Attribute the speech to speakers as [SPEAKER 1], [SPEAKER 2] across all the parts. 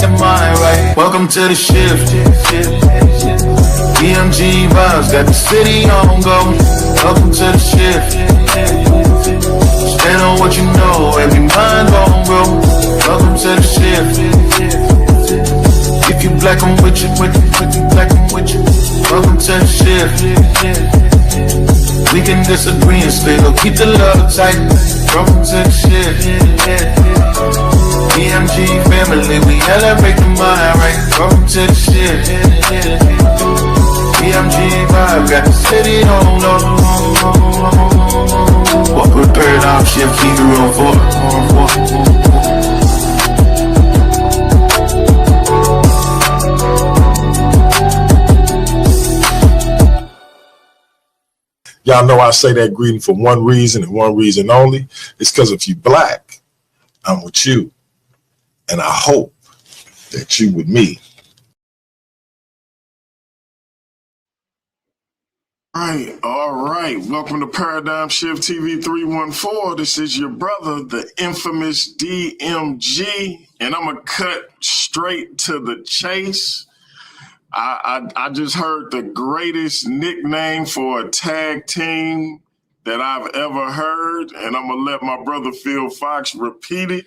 [SPEAKER 1] the mind right. Welcome to the shift. EMG vibes got the city on go. Welcome to the shift. Stand on what you know, every mind gon' grow. Welcome to the shift. If you black, I'm with you, black, I'm with you. Welcome to the shift. We can disagree and still keep the love tight. Welcome to the shift. EMG family, we elevate the mind right. Welcome to the shift. EMG vibe got the city on low. Walk with paradigm shift, keep it real for.
[SPEAKER 2] Y'all know I say that greeting for one reason and one reason only. It's because if you black, I'm with you. And I hope that you with me. All right. Welcome to Paradigm Shift TV 314. This is your brother, the infamous DMG. And I'm going to cut straight to the chase. I just heard the greatest nickname for a tag team that I've ever heard, and I'm going to let my brother Phil Fox repeat it.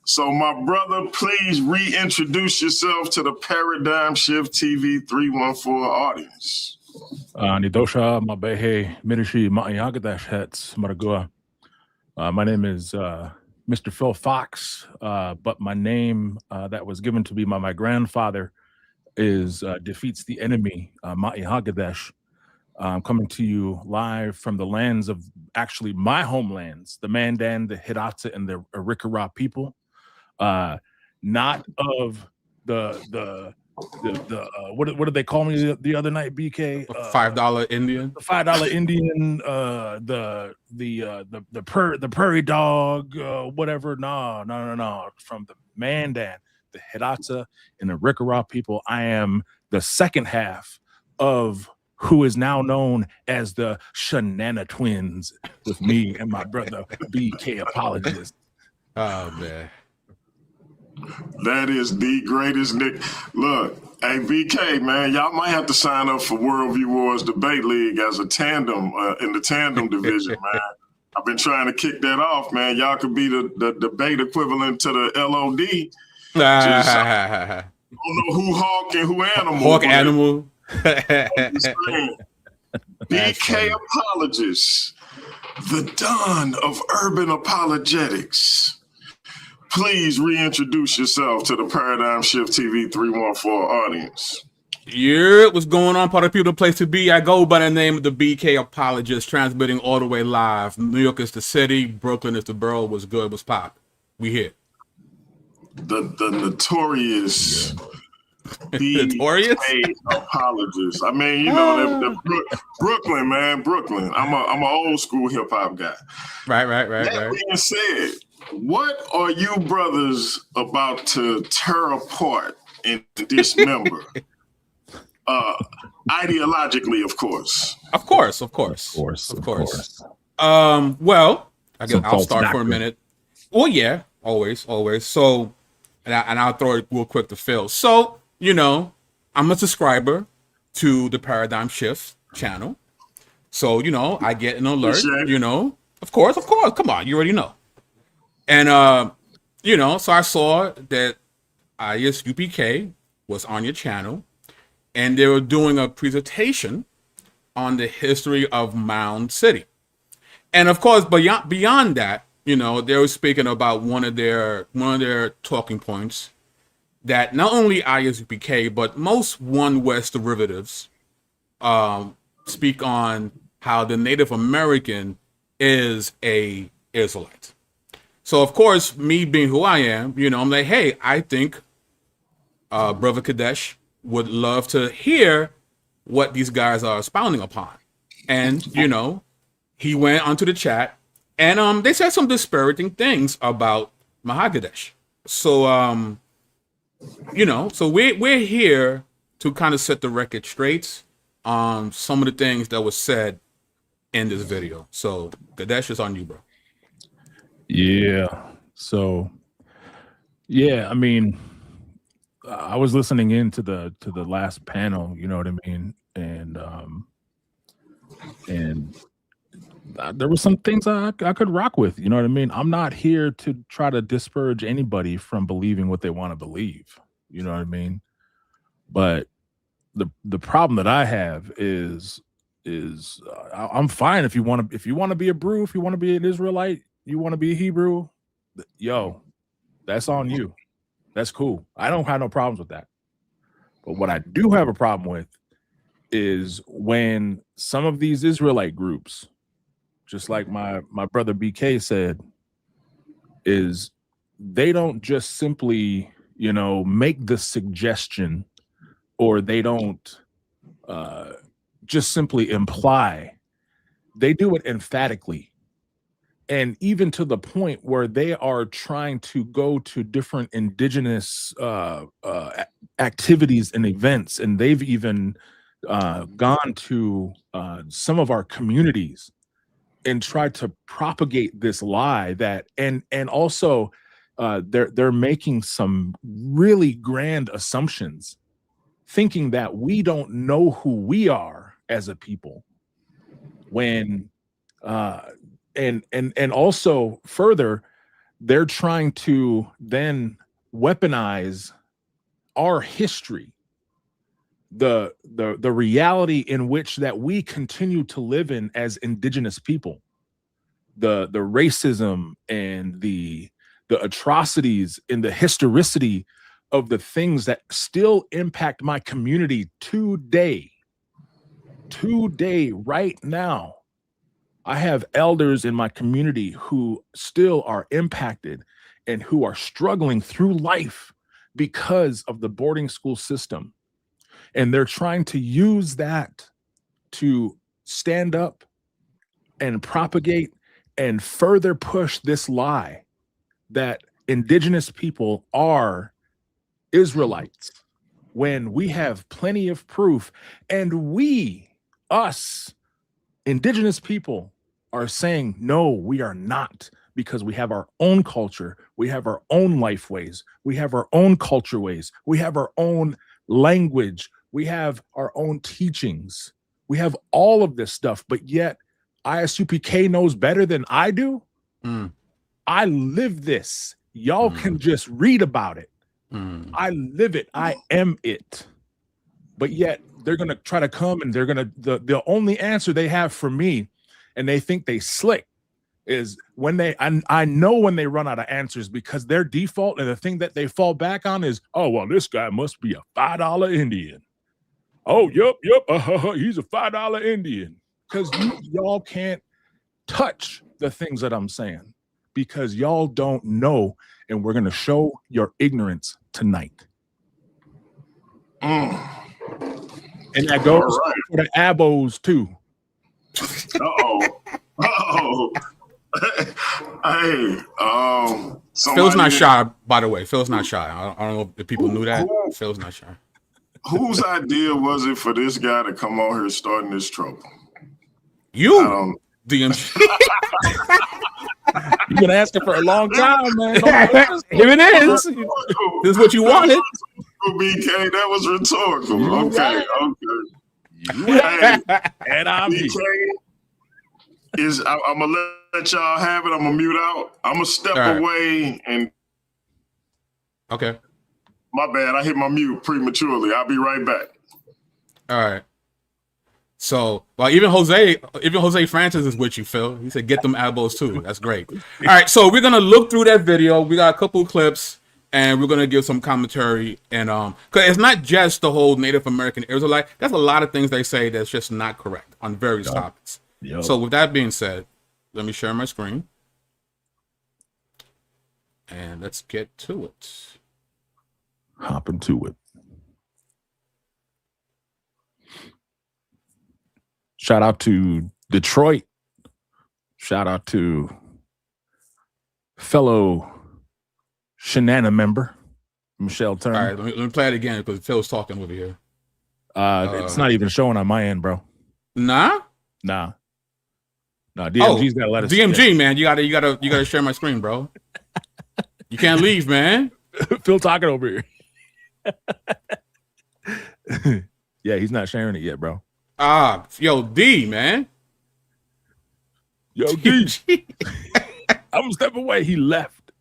[SPEAKER 2] So, my brother, please reintroduce yourself to the Paradigm Shift TV 314 audience.
[SPEAKER 3] Nidosha Mabehe Mirishi Ma'ayagadash Hets Maragua. My name is Mr. Phil Fox, but my name that was given to me by my grandfather is Defeats the Enemy, Ma'i Hagadesh. I'm coming to you live from the lands of actually my homelands, the Mandan, the Hidatsa, and the Arikara people. Not of the what did they call me the other night, BK?
[SPEAKER 4] $5 Indian.
[SPEAKER 3] The $5 Indian, the prairie dog, whatever. No. From the Mandan, the Hidatsa, and the Arikara people. I am the second half of who is now known as the Shanana Twins, with me and my brother BK Apologist.
[SPEAKER 4] Oh man,
[SPEAKER 2] that is the greatest nick. Look, hey BK, man, y'all might have to sign up for Worldview Wars Debate League as a tandem in the tandem division, man. I've been trying to kick that off, man. Y'all could be the debate equivalent to the LOD. I don't know who hawk and who animal.
[SPEAKER 4] Hawk animal.
[SPEAKER 2] BK Apologist, the Don of urban apologetics. Please reintroduce yourself to the Paradigm Shift TV 314 audience.
[SPEAKER 4] Yeah, what's going on, part of people, the place to be? I go by the name of the BK Apologist, transmitting all the way live. New York is the city, Brooklyn is the borough. What's good, what's pop? We here.
[SPEAKER 2] The notorious
[SPEAKER 4] Notorious
[SPEAKER 2] Apologist. I mean, you know, Brooklyn, man, Brooklyn. I'm an old school hip hop guy.
[SPEAKER 4] Right.
[SPEAKER 2] That being said, what are you brothers about to tear apart and dismember? Ideologically, of course.
[SPEAKER 4] Of course. Well, I guess I'll start for a minute. Well, yeah, always. So, and I'll throw it real quick to Phil. So, you know, I'm a subscriber to the Paradigm Shift channel. So, you know, I get an alert, you know, of course. Come on, you already know. And, you know, so I saw that Isupk was on your channel and they were doing a presentation on the history of Mound City. And of course, beyond that, you know, they were speaking about one of their talking points that not only Isupk, but most One West derivatives speak on how the Native American is a Israelite. So of course, me being who I am, you know, I'm like, hey, I think Brother Kadesh would love to hear what these guys are expounding upon. And, you know, he went onto the chat and they said some disparaging things about Mahagadesh. So, you know, so we're here to kind of set the record straight on some of the things that was said in this video. So Kadesh is on you, bro.
[SPEAKER 3] Yeah. So, yeah, I mean, I was listening in to the last panel, you know what I mean, and there were some things I could rock with, you know what I mean. I'm not here to try to discourage anybody from believing what they want to believe, you know what I mean. But the problem that I have is I'm fine if you want to be a brew, if you want to be an Israelite, you want to be a Hebrew, yo, that's on you. That's cool. I don't have no problems with that. But what I do have a problem with is when some of these Israelite groups, just like my brother BK said, is they don't just simply, make the suggestion, or they don't just simply imply. They do it emphatically. And even to the point where they are trying to go to different indigenous activities and events. And they've even gone to some of our communities and tried to propagate this lie that, and also they're making some really grand assumptions, thinking that we don't know who we are as a people, when and also further, they're trying to then weaponize our history, the reality in which that we continue to live in as indigenous people, the racism and the atrocities and the historicity of the things that still impact my community today, right now. I have elders in my community who still are impacted and who are struggling through life because of the boarding school system. And they're trying to use that to stand up and propagate and further push this lie that indigenous people are Israelites, when we have plenty of proof. And us, indigenous people, are saying, no, we are not, because we have our own culture, we have our own life ways, we have our own culture ways, we have our own language, we have our own teachings, we have all of this stuff. But yet Isupk knows better than I do. I live this. Y'all can just read about it. I live it. I am it. But yet they're going to try to come, and they're going to, the only answer they have for me, and they think they slick, is when I know when they run out of answers, because their default and the thing that they fall back on is, oh, well, this guy must be a $5 Indian. Oh, yep, he's a $5 Indian. Because y'all can't touch the things that I'm saying, because y'all don't know, and we're going to show your ignorance tonight. And that goes for the abos too.
[SPEAKER 2] Hey,
[SPEAKER 4] Phil's not shy, by the way. Phil's not shy. I don't know if people knew that. Phil's not shy.
[SPEAKER 2] Whose idea was it for this guy to come on here starting this trouble?
[SPEAKER 4] You, DMG.
[SPEAKER 3] You've been asking for a long time, man.
[SPEAKER 4] Here it is. This is what you wanted.
[SPEAKER 2] BK, that was rhetorical. Okay.
[SPEAKER 3] Hey, and I'm
[SPEAKER 2] BK, I'm gonna let y'all have it. I'm gonna mute out. I'm gonna step away and.
[SPEAKER 4] Okay.
[SPEAKER 2] My bad. I hit my mute prematurely. I'll be right back.
[SPEAKER 4] All right. So, well, even Jose Francis is with you, Phil. He said, "Get them elbows too." That's great. All right, so we're gonna look through that video. We got a couple of clips, and we're gonna give some commentary. And because it's not just the whole Native American Israelite. There's a lot of things they say that's just not correct on various topics. So, with that being said, let me share my screen, and let's get to it.
[SPEAKER 3] Hop into it. Shout out to Detroit. Shout out to fellow Shenana member, Michelle Turner.
[SPEAKER 4] All right, let me play it again because Phil's talking over here.
[SPEAKER 3] It's not even showing on my end, bro.
[SPEAKER 4] Nah.
[SPEAKER 3] DMG's gotta let us.
[SPEAKER 4] DMG, man, you gotta share my screen, bro. You can't leave, man.
[SPEAKER 3] Phil talking over here. Yeah, he's not sharing it yet, bro.
[SPEAKER 4] Yo, D, man.
[SPEAKER 3] Yo, D. I'm gonna step away. He left.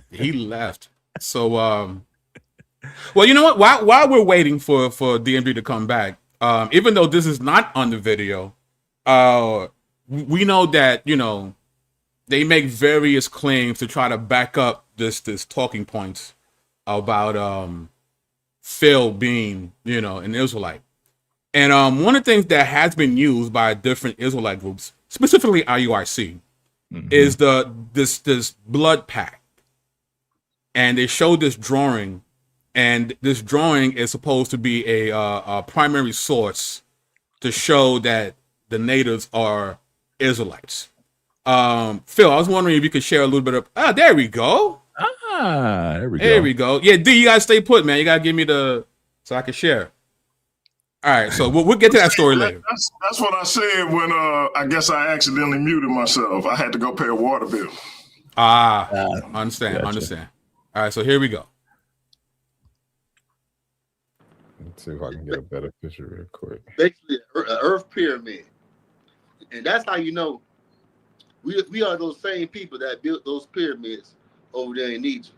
[SPEAKER 4] He left. So, well, you know what? While we're waiting for DMD to come back, even though this is not on the video, we know that, you know, they make various claims to try to back up this talking points about Phil being, you know, an Israelite. And one of the things that has been used by different Israelite groups, specifically IUIC, is this blood pact. And they showed this drawing, and this drawing is supposed to be a primary source to show that the natives are Israelites. Phil, I was wondering if you could share a little bit of. There we go.
[SPEAKER 3] There we go.
[SPEAKER 4] There we go. Yeah, D, you gotta stay put, man. You gotta give me so I can share. All right, so we'll get to that story later.
[SPEAKER 2] That's what I said when I guess I accidentally muted myself. I had to go pay a water bill.
[SPEAKER 4] Understand. All right, so here we go.
[SPEAKER 5] Let's see if I can get a better picture real quick.
[SPEAKER 6] Basically, an Earth pyramid, and that's how you know we are those same people that built those pyramids over there in Egypt.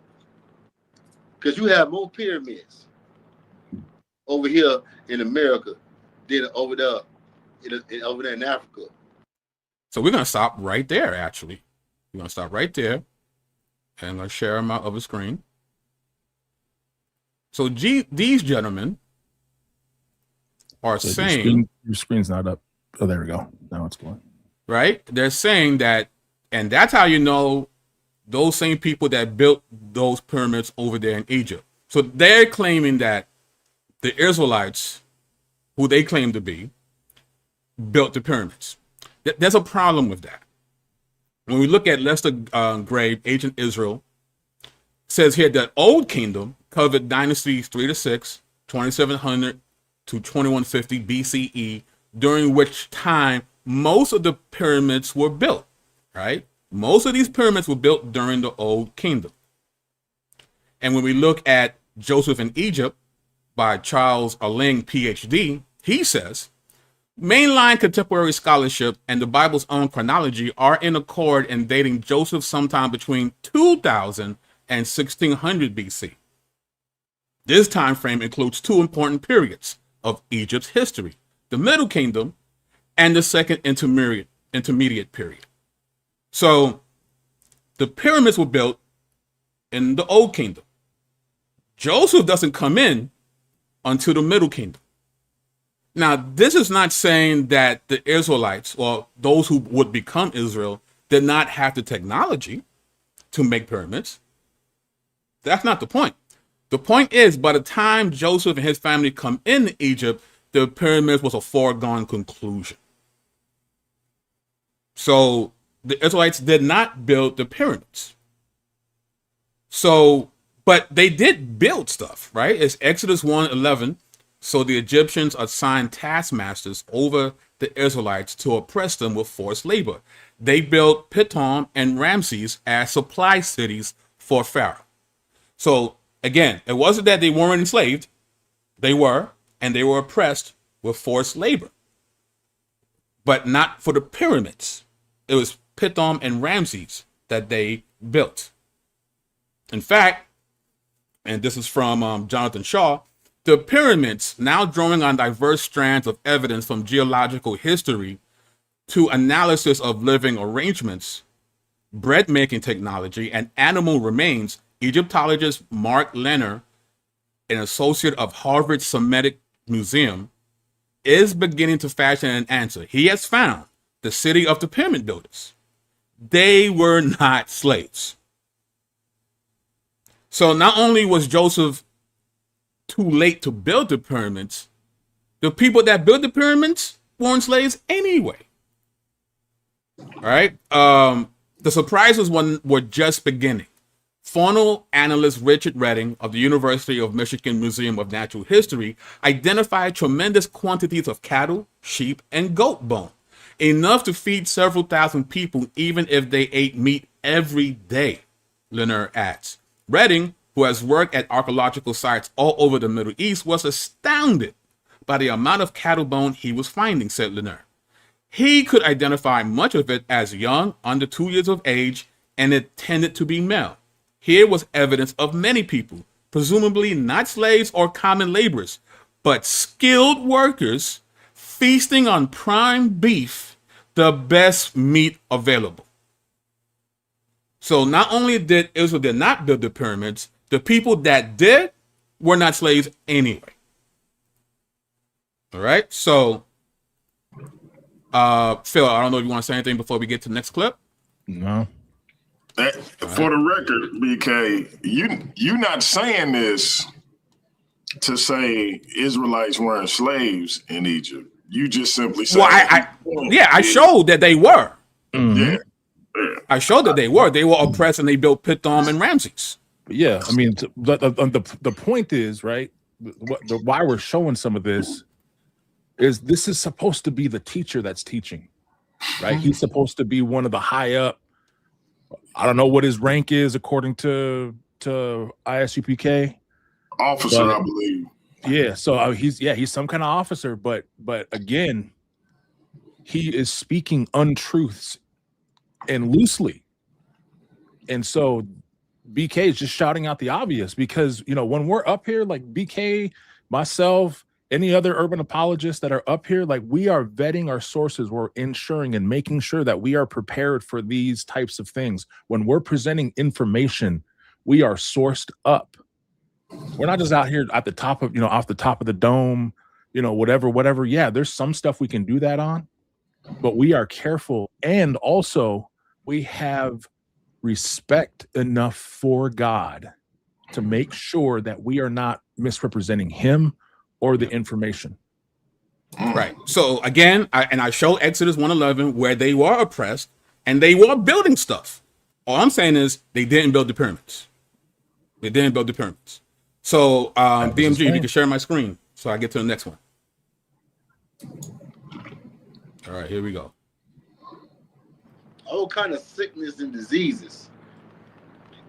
[SPEAKER 6] Because you have more pyramids over here in America than over there in Africa.
[SPEAKER 4] So we're gonna stop right there. Actually, we're gonna stop right there, and I'm gonna share my other screen. So these gentlemen are saying
[SPEAKER 3] your screen's not up. Oh, there we go. Now it's going.
[SPEAKER 4] Right? They're saying that, and that's how you know those same people that built those pyramids over there in Egypt. So they're claiming that the Israelites, who they claim to be, built the pyramids. There's a problem with that. When we look at Lester Grave, Ancient Israel, says here that Old Kingdom covered dynasties 3 to 6, 2700 to 2150 BCE, during which time most of the pyramids were built, right? Most of these pyramids were built during the Old Kingdom. And when we look at Joseph in Egypt by Charles Erling, PhD, he says, mainline contemporary scholarship and the Bible's own chronology are in accord in dating Joseph sometime between 2000 and 1600 BC. This time frame includes two important periods of Egypt's history, the Middle Kingdom and the Second Intermediate period. So the pyramids were built in the Old Kingdom. Joseph doesn't come in until the Middle Kingdom. Now, this is not saying that the Israelites, or those who would become Israel, did not have the technology to make pyramids. That's not the point. The point is, by the time Joseph and his family come into Egypt, the pyramids was a foregone conclusion. So the Israelites did not build the pyramids. So, but they did build stuff, right? It's Exodus 1:11. So the Egyptians assigned taskmasters over the Israelites to oppress them with forced labor. They built Pithom and Ramses as supply cities for Pharaoh. So again, it wasn't that they weren't enslaved. They were, and they were oppressed with forced labor. But not for the pyramids. It was Pithom and Ramses that they built. In fact, and this is from Jonathan Shaw, the pyramids, now drawing on diverse strands of evidence from geological history to analysis of living arrangements, bread-making technology, and animal remains, Egyptologist Mark Lenner, an associate of Harvard Semitic Museum, is beginning to fashion an answer. He has found the city of the pyramid builders. They were not slaves. So not only was Joseph too late to build the pyramids, the people that built the pyramids weren't slaves anyway. All right. The surprises were just beginning. Faunal analyst Richard Redding of the University of Michigan Museum of Natural History identified tremendous quantities of cattle, sheep, and goat bone, enough to feed several thousand people even if they ate meat every day, Lenner adds. Redding, who has worked at archaeological sites all over the Middle East, was astounded by the amount of cattle bone he was finding, said Lanier. He could identify much of it as young, under 2 years of age, and it tended to be male. Here was evidence of many people, presumably not slaves or common laborers, but skilled workers feasting on prime beef, the best meat available. So not only did Israel did not build the pyramids, the people that did were not slaves anyway. All right. So, Phil, I don't know if you want to say anything before we get to the next clip.
[SPEAKER 3] No.
[SPEAKER 2] For the record, BK, you not saying this to say Israelites weren't slaves in Egypt. You just simply say,
[SPEAKER 4] well, I showed that they were.
[SPEAKER 3] Mm-hmm.
[SPEAKER 2] Yeah.
[SPEAKER 4] I showed that they were. They were oppressed, and they built Pithom and Ramses.
[SPEAKER 3] Yeah, I mean, the point is, right, why we're showing some of this is supposed to be the teacher that's teaching, right? He's supposed to be one of the high up. I don't know what his rank is according to Isupk.
[SPEAKER 2] Officer, I believe.
[SPEAKER 3] Yeah, so he's some kind of officer, but again, he is speaking untruths and loosely, and so BK is just shouting out the obvious, because when we're up here, like BK, myself, any other urban apologists that are up here, like, we are vetting our sources. We're ensuring and making sure that we are prepared for these types of things. When we're presenting information, we are sourced up. We're not just out here at the top of, off the top of the dome, whatever. Yeah, there's some stuff we can do that on, but we are careful. And also we have respect enough for God to make sure that we are not misrepresenting him or the information.
[SPEAKER 4] Right. So again, I show Exodus 1:11 where they were oppressed and they were building stuff. All I'm saying is they didn't build the pyramids. They didn't build the pyramids. So BMG, if you can share my screen so I get to the next one. All right, here we go.
[SPEAKER 6] All kind of sickness and diseases,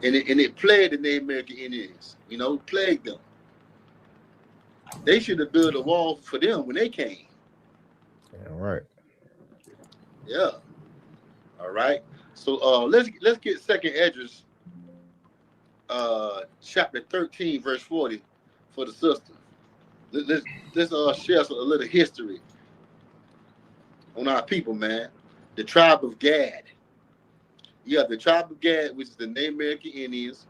[SPEAKER 6] and it plagued the Native American Indians. Plagued them. They should have built a wall for them when they came.
[SPEAKER 5] Yeah, right.
[SPEAKER 6] Yeah. All right. So let's get Second Esdras, chapter 13, verse 40, for the sister. Let's share a little history on our people, man. The tribe of Gad. You have the tribe of Gad, which is the Native American Indians,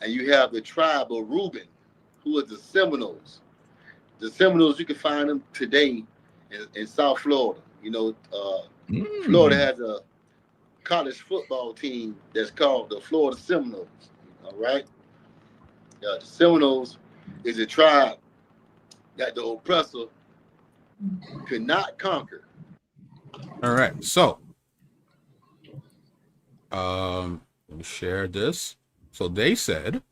[SPEAKER 6] and you have the tribe of Reuben, who are the Seminoles. The Seminoles, you can find them today in South Florida. Florida has a college football team that's called the Florida Seminoles. All right? The Seminoles is a tribe that the oppressor could not conquer.
[SPEAKER 4] All right. So let me share this. So they said,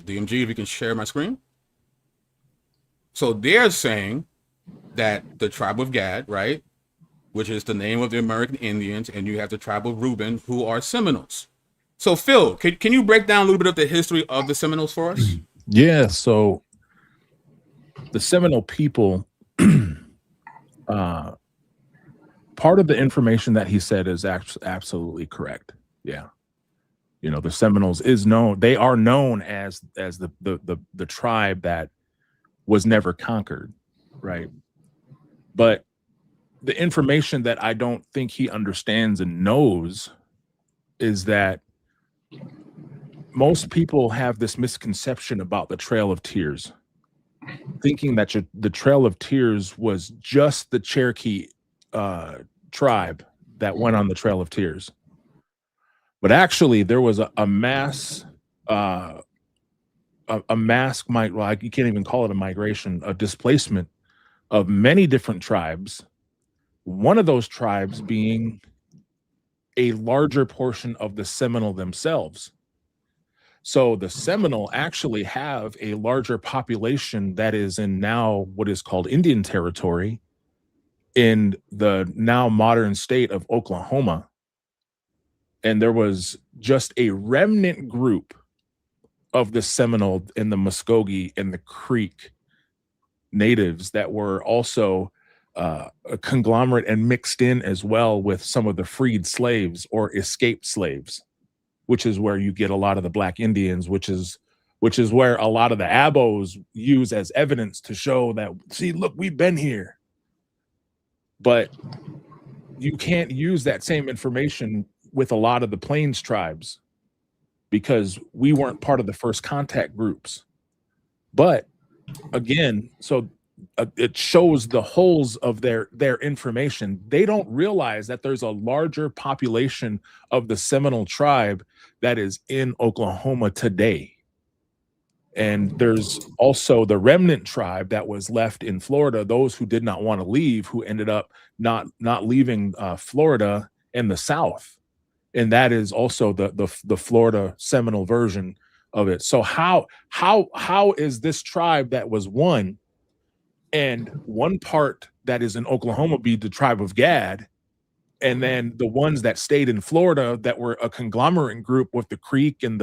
[SPEAKER 4] DMG, if you can share my screen. So they're saying that the tribe of Gad, right, which is the name of the American Indians, and you have the tribe of Reuben, who are Seminoles. So Phil, can you break down a little bit of the history of the Seminoles for us?
[SPEAKER 3] Yeah, so the Seminole people, part of the information that he said is absolutely correct. Yeah. The Seminoles they are known as the tribe that was never conquered, right? But the information that I don't think he understands and knows is that most people have this misconception about the Trail of Tears, thinking that the Trail of Tears was just the Cherokee tribe that went on the Trail of Tears. But actually, there was a mass, you can't even call it a migration, a displacement of many different tribes. One of those tribes being a larger portion of the Seminole themselves. So the Seminole actually have a larger population that is in now what is called Indian Territory in the now modern state of Oklahoma. and there was just a remnant group of the Seminole and the Muskogee and the Creek natives that were also a conglomerate and mixed in as well with some of the freed slaves or escaped slaves, which is where you get a lot of the Black Indians, which is where a lot of the Abos use as evidence to show that, see, look, we've been here. But you can't use that same information with a lot of the Plains tribes because we weren't part of the first contact groups. But again, so it shows the holes of their information. They don't realize that there's a larger population of the Seminole tribe that is in Oklahoma today. And there's also the remnant tribe that was left in Florida, those who did not want to leave, who ended up not leaving Florida and the South. And that is also the Florida Seminole version of it. So how is this tribe that was one, and one part that is in Oklahoma be the tribe of Gad, and then the ones that stayed in Florida that were a conglomerate group with the Creek and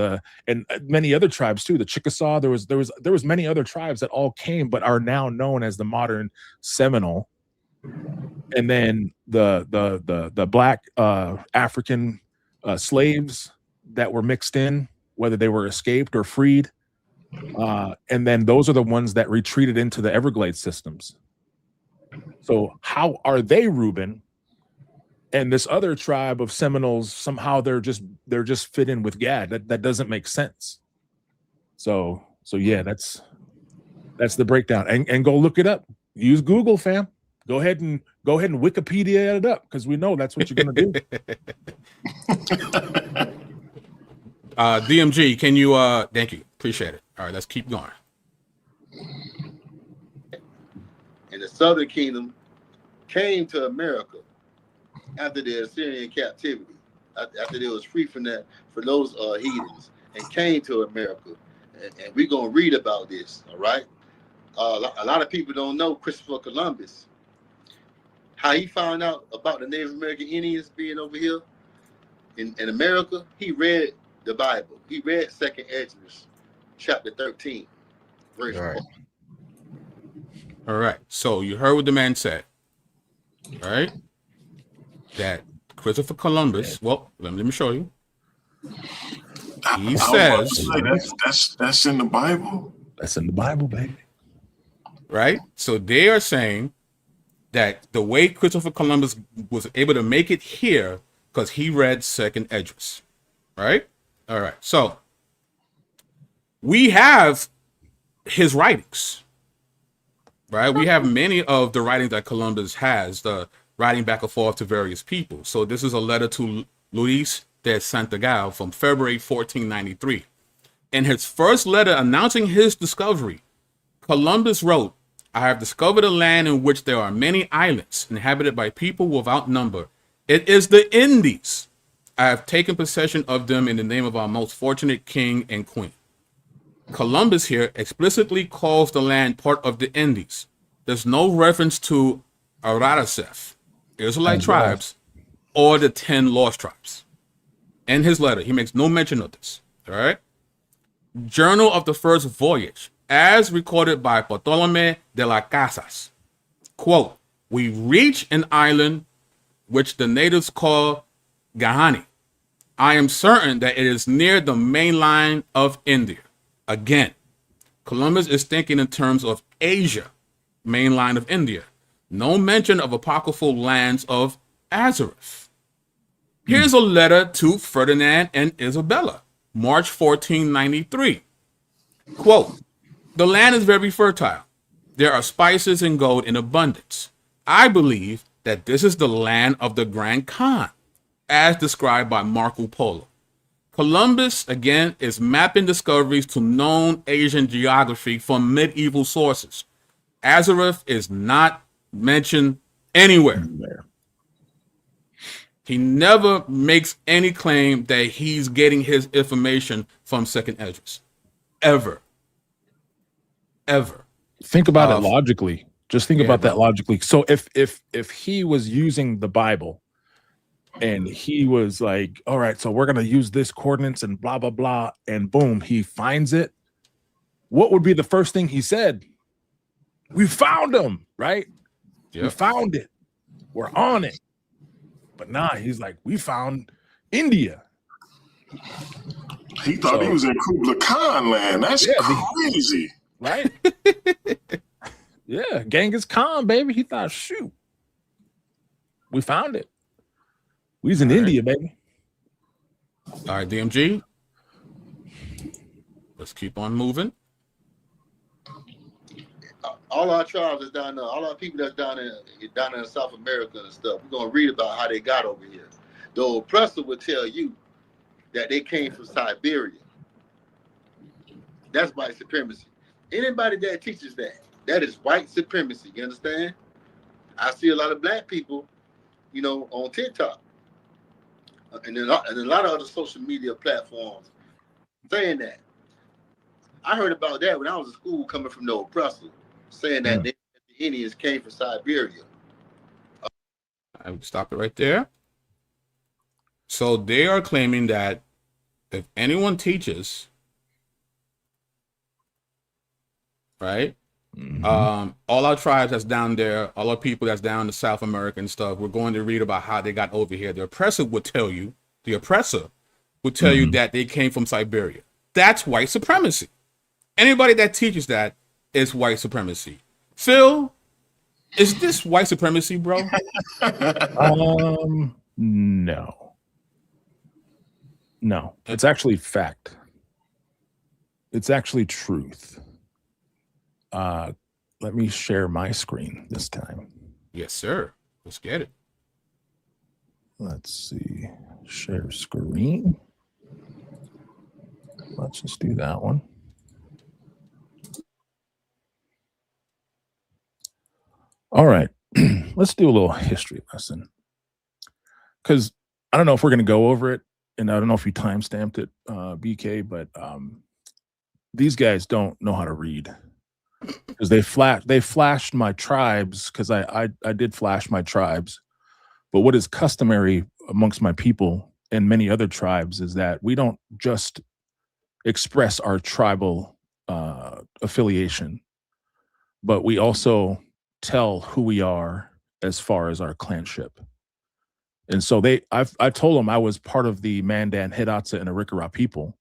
[SPEAKER 3] many other tribes too, the Chickasaw, there was many other tribes that all came but are now known as the modern Seminole. And then the Black African slaves that were mixed in, whether they were escaped or freed, and then those are the ones that retreated into the Everglades systems. So how are they, Reuben? And this other tribe of Seminoles, somehow they're just fit in with Gad. That doesn't make sense. So yeah, that's the breakdown. And go look it up. Use Google, fam. Go ahead and Wikipedia it up, because we know that's what you're gonna do.
[SPEAKER 4] DMG, can you thank you. Appreciate it. All right, let's keep going.
[SPEAKER 6] And the Southern Kingdom came to America after the Assyrian captivity, after they was free from those heathens, and came to America. And we're gonna read about this, all right? A lot of people don't know Christopher Columbus, how he found out about the Native American Indians being over here in America. He read the Bible. He read 2nd Esdras, chapter 13, verse 4.
[SPEAKER 4] All right. So you heard what the man said, all right? That Christopher Columbus, well, let me show you. He says,
[SPEAKER 2] that's in the Bible.
[SPEAKER 3] That's in the Bible, baby.
[SPEAKER 4] Right? So they are saying that the way Christopher Columbus was able to make it here because he read 2nd Esdras, right? All right. So we have his writings, right? We have many of the writings that Columbus has, the writing back and forth to various people. So this is a letter to Luis de Santiago from February 1493. In his first letter announcing his discovery, Columbus wrote, "I have discovered a land in which there are many islands inhabited by people without number. It is the Indies. I have taken possession of them in the name of our most fortunate king and queen." Columbus here explicitly calls the land part of the Indies. There's no reference to Ararasef, Israelite tribes, or the 10 lost tribes. In his letter, he makes no mention of this. All right. Journal of the First Voyage, as recorded by Bartolome de las Casas. Quote, "We reach an island which the natives call Gahani. I am certain that it is near the main line of India." Again, Columbus is thinking in terms of Asia, main line of India. No mention of apocryphal lands of Azareth. Here's a letter to Ferdinand and Isabella, March 1493. Quote, "The land is very fertile. There are spices and gold in abundance. I believe that this is the land of the Grand Khan, as described by Marco Polo." Columbus, again, is mapping discoveries to known Asian geography from medieval sources. Azareth is not mentioned anywhere. He never makes any claim that he's getting his information from 2nd Esdras. Ever.
[SPEAKER 3] Think about it logically. Just think about that logically. So if he was using the Bible, And he was like, all right, so we're going to use this coordinates and blah, blah, blah. And boom, he finds it. What would be the first thing he said? We found him, right?
[SPEAKER 4] Yep.
[SPEAKER 3] We found it. We're on it. But nah, he's like, we found India.
[SPEAKER 2] He thought he was in Kubla Khan land. That's crazy.
[SPEAKER 3] Right? Yeah, Genghis Khan, baby. He thought, shoot, we found it. We was in India, baby.
[SPEAKER 4] All right, DMG. Let's keep on moving.
[SPEAKER 6] All our tribes is down there. All our people that's down in South America and stuff. We're gonna read about how they got over here. The oppressor will tell you that they came from Siberia. That's white supremacy. Anybody that teaches that, that is white supremacy. You understand? I see a lot of black people, you know, on TikTok and a lot of other social media platforms saying that. I heard about that when I was in school, coming from the oppressor, saying that the Indians came from Siberia.
[SPEAKER 4] I would stop it right there. So they are claiming that if anyone teaches, right, all our tribes that's down there, all our people that's down in South America and stuff, we're going to read about how they got over here. The oppressor would tell you that they came from Siberia. That's white supremacy. Anybody that teaches that is white supremacy. Phil, is this white supremacy, bro?
[SPEAKER 3] No, it's actually fact. It's actually truth. Let me share my screen this time.
[SPEAKER 4] Yes, sir. Let's get it.
[SPEAKER 3] Let's see. Share screen. Let's just do that one. All right. Let's do a little history lesson. Because I don't know if we're going to go over it, and I don't know if you timestamped it, BK, but these guys don't know how to read. Because they flashed my tribes, because I did flash my tribes. But what is customary amongst my people and many other tribes is that we don't just express our tribal affiliation, but we also tell who we are as far as our clanship. And so I told them I was part of the Mandan, Hidatsa, and Arikara people,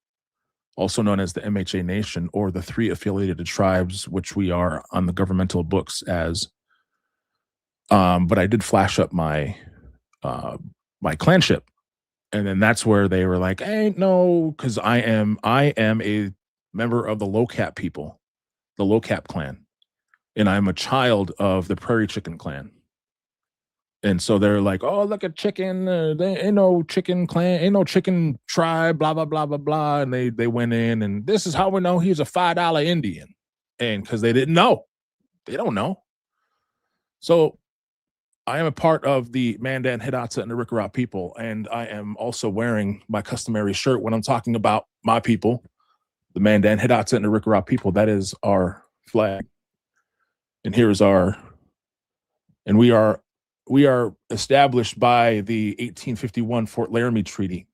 [SPEAKER 3] also known as the MHA Nation, or the 3 affiliated tribes, which we are on the governmental books as. But I did flash up my my clanship, and then that's where they were like, "Hey, no," because I am a member of the Low Cap people, the Low Cap clan, and I'm a child of the Prairie Chicken clan. And so they're like, "Oh, look at chicken. There ain't no chicken clan, ain't no chicken tribe, blah, blah, blah, blah, blah." And they went in, and this is how we know he's a $5 Indian. And because they didn't know. They don't know. So I am a part of the Mandan, Hidatsa, and the Arikara people, and I am also wearing my customary shirt when I'm talking about my people, the Mandan, Hidatsa, and the Arikara people. That is our flag. And here is our, and we are established by the 1851 Fort Laramie Treaty.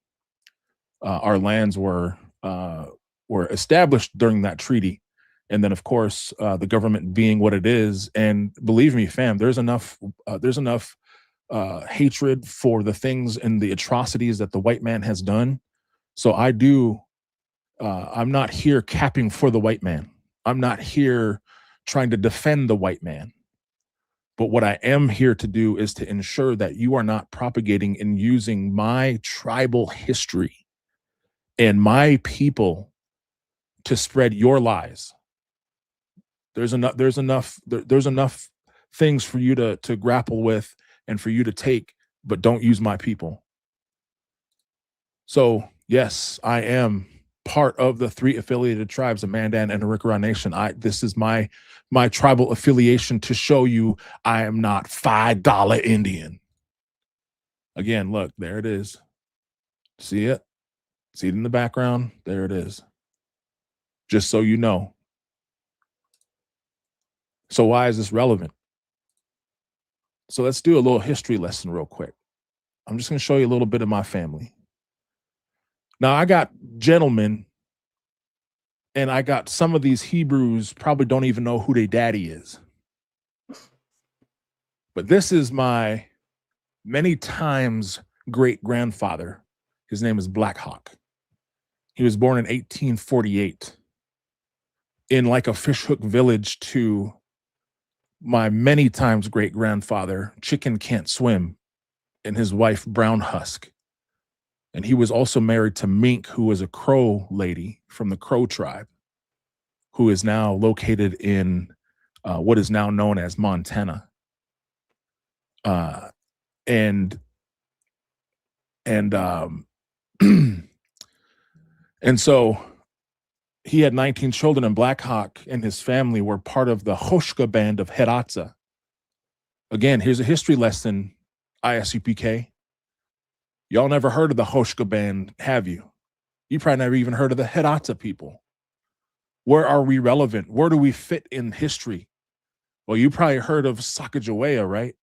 [SPEAKER 3] Our lands were established during that treaty. And then, of course, the government being what it is. And believe me, fam, there's enough hatred for the things and the atrocities that the white man has done. So I'm not here capping for the white man. I'm not here trying to defend the white man. But what I am here to do is to ensure that you are not propagating and using my tribal history and my people to spread your lies. There's enough things for you to grapple with and for you to take, but don't use my people. So yes, I am part of the 3 affiliated tribes of Mandan and Arikara Nation. This is my tribal affiliation to show you I am not $5 Indian. Again, look, there it is. See it? See it in the background? There it is. Just so you know. So why is this relevant? So let's do a little history lesson real quick. I'm just going to show you a little bit of my family. Now, I got gentlemen, and I got some of these Hebrews probably don't even know who their daddy is. But this is my many times great-grandfather. His name is Black Hawk. He was born in 1848 in like a fishhook village to my many times great-grandfather, Chicken Can't Swim, and his wife, Brown Husk. And he was also married to Mink, who was a Crow lady from the Crow tribe, who is now located in what is now known as Montana. And so he had 19 children, and Black Hawk and his family were part of the Hoshka band of Heratza. Again, here's a history lesson, Isupk. Y'all never heard of the Hoshka band, have you? You probably never even heard of the Heratza people. Where are we relevant? Where do we fit in history? Well, you probably heard of Sacagawea, right?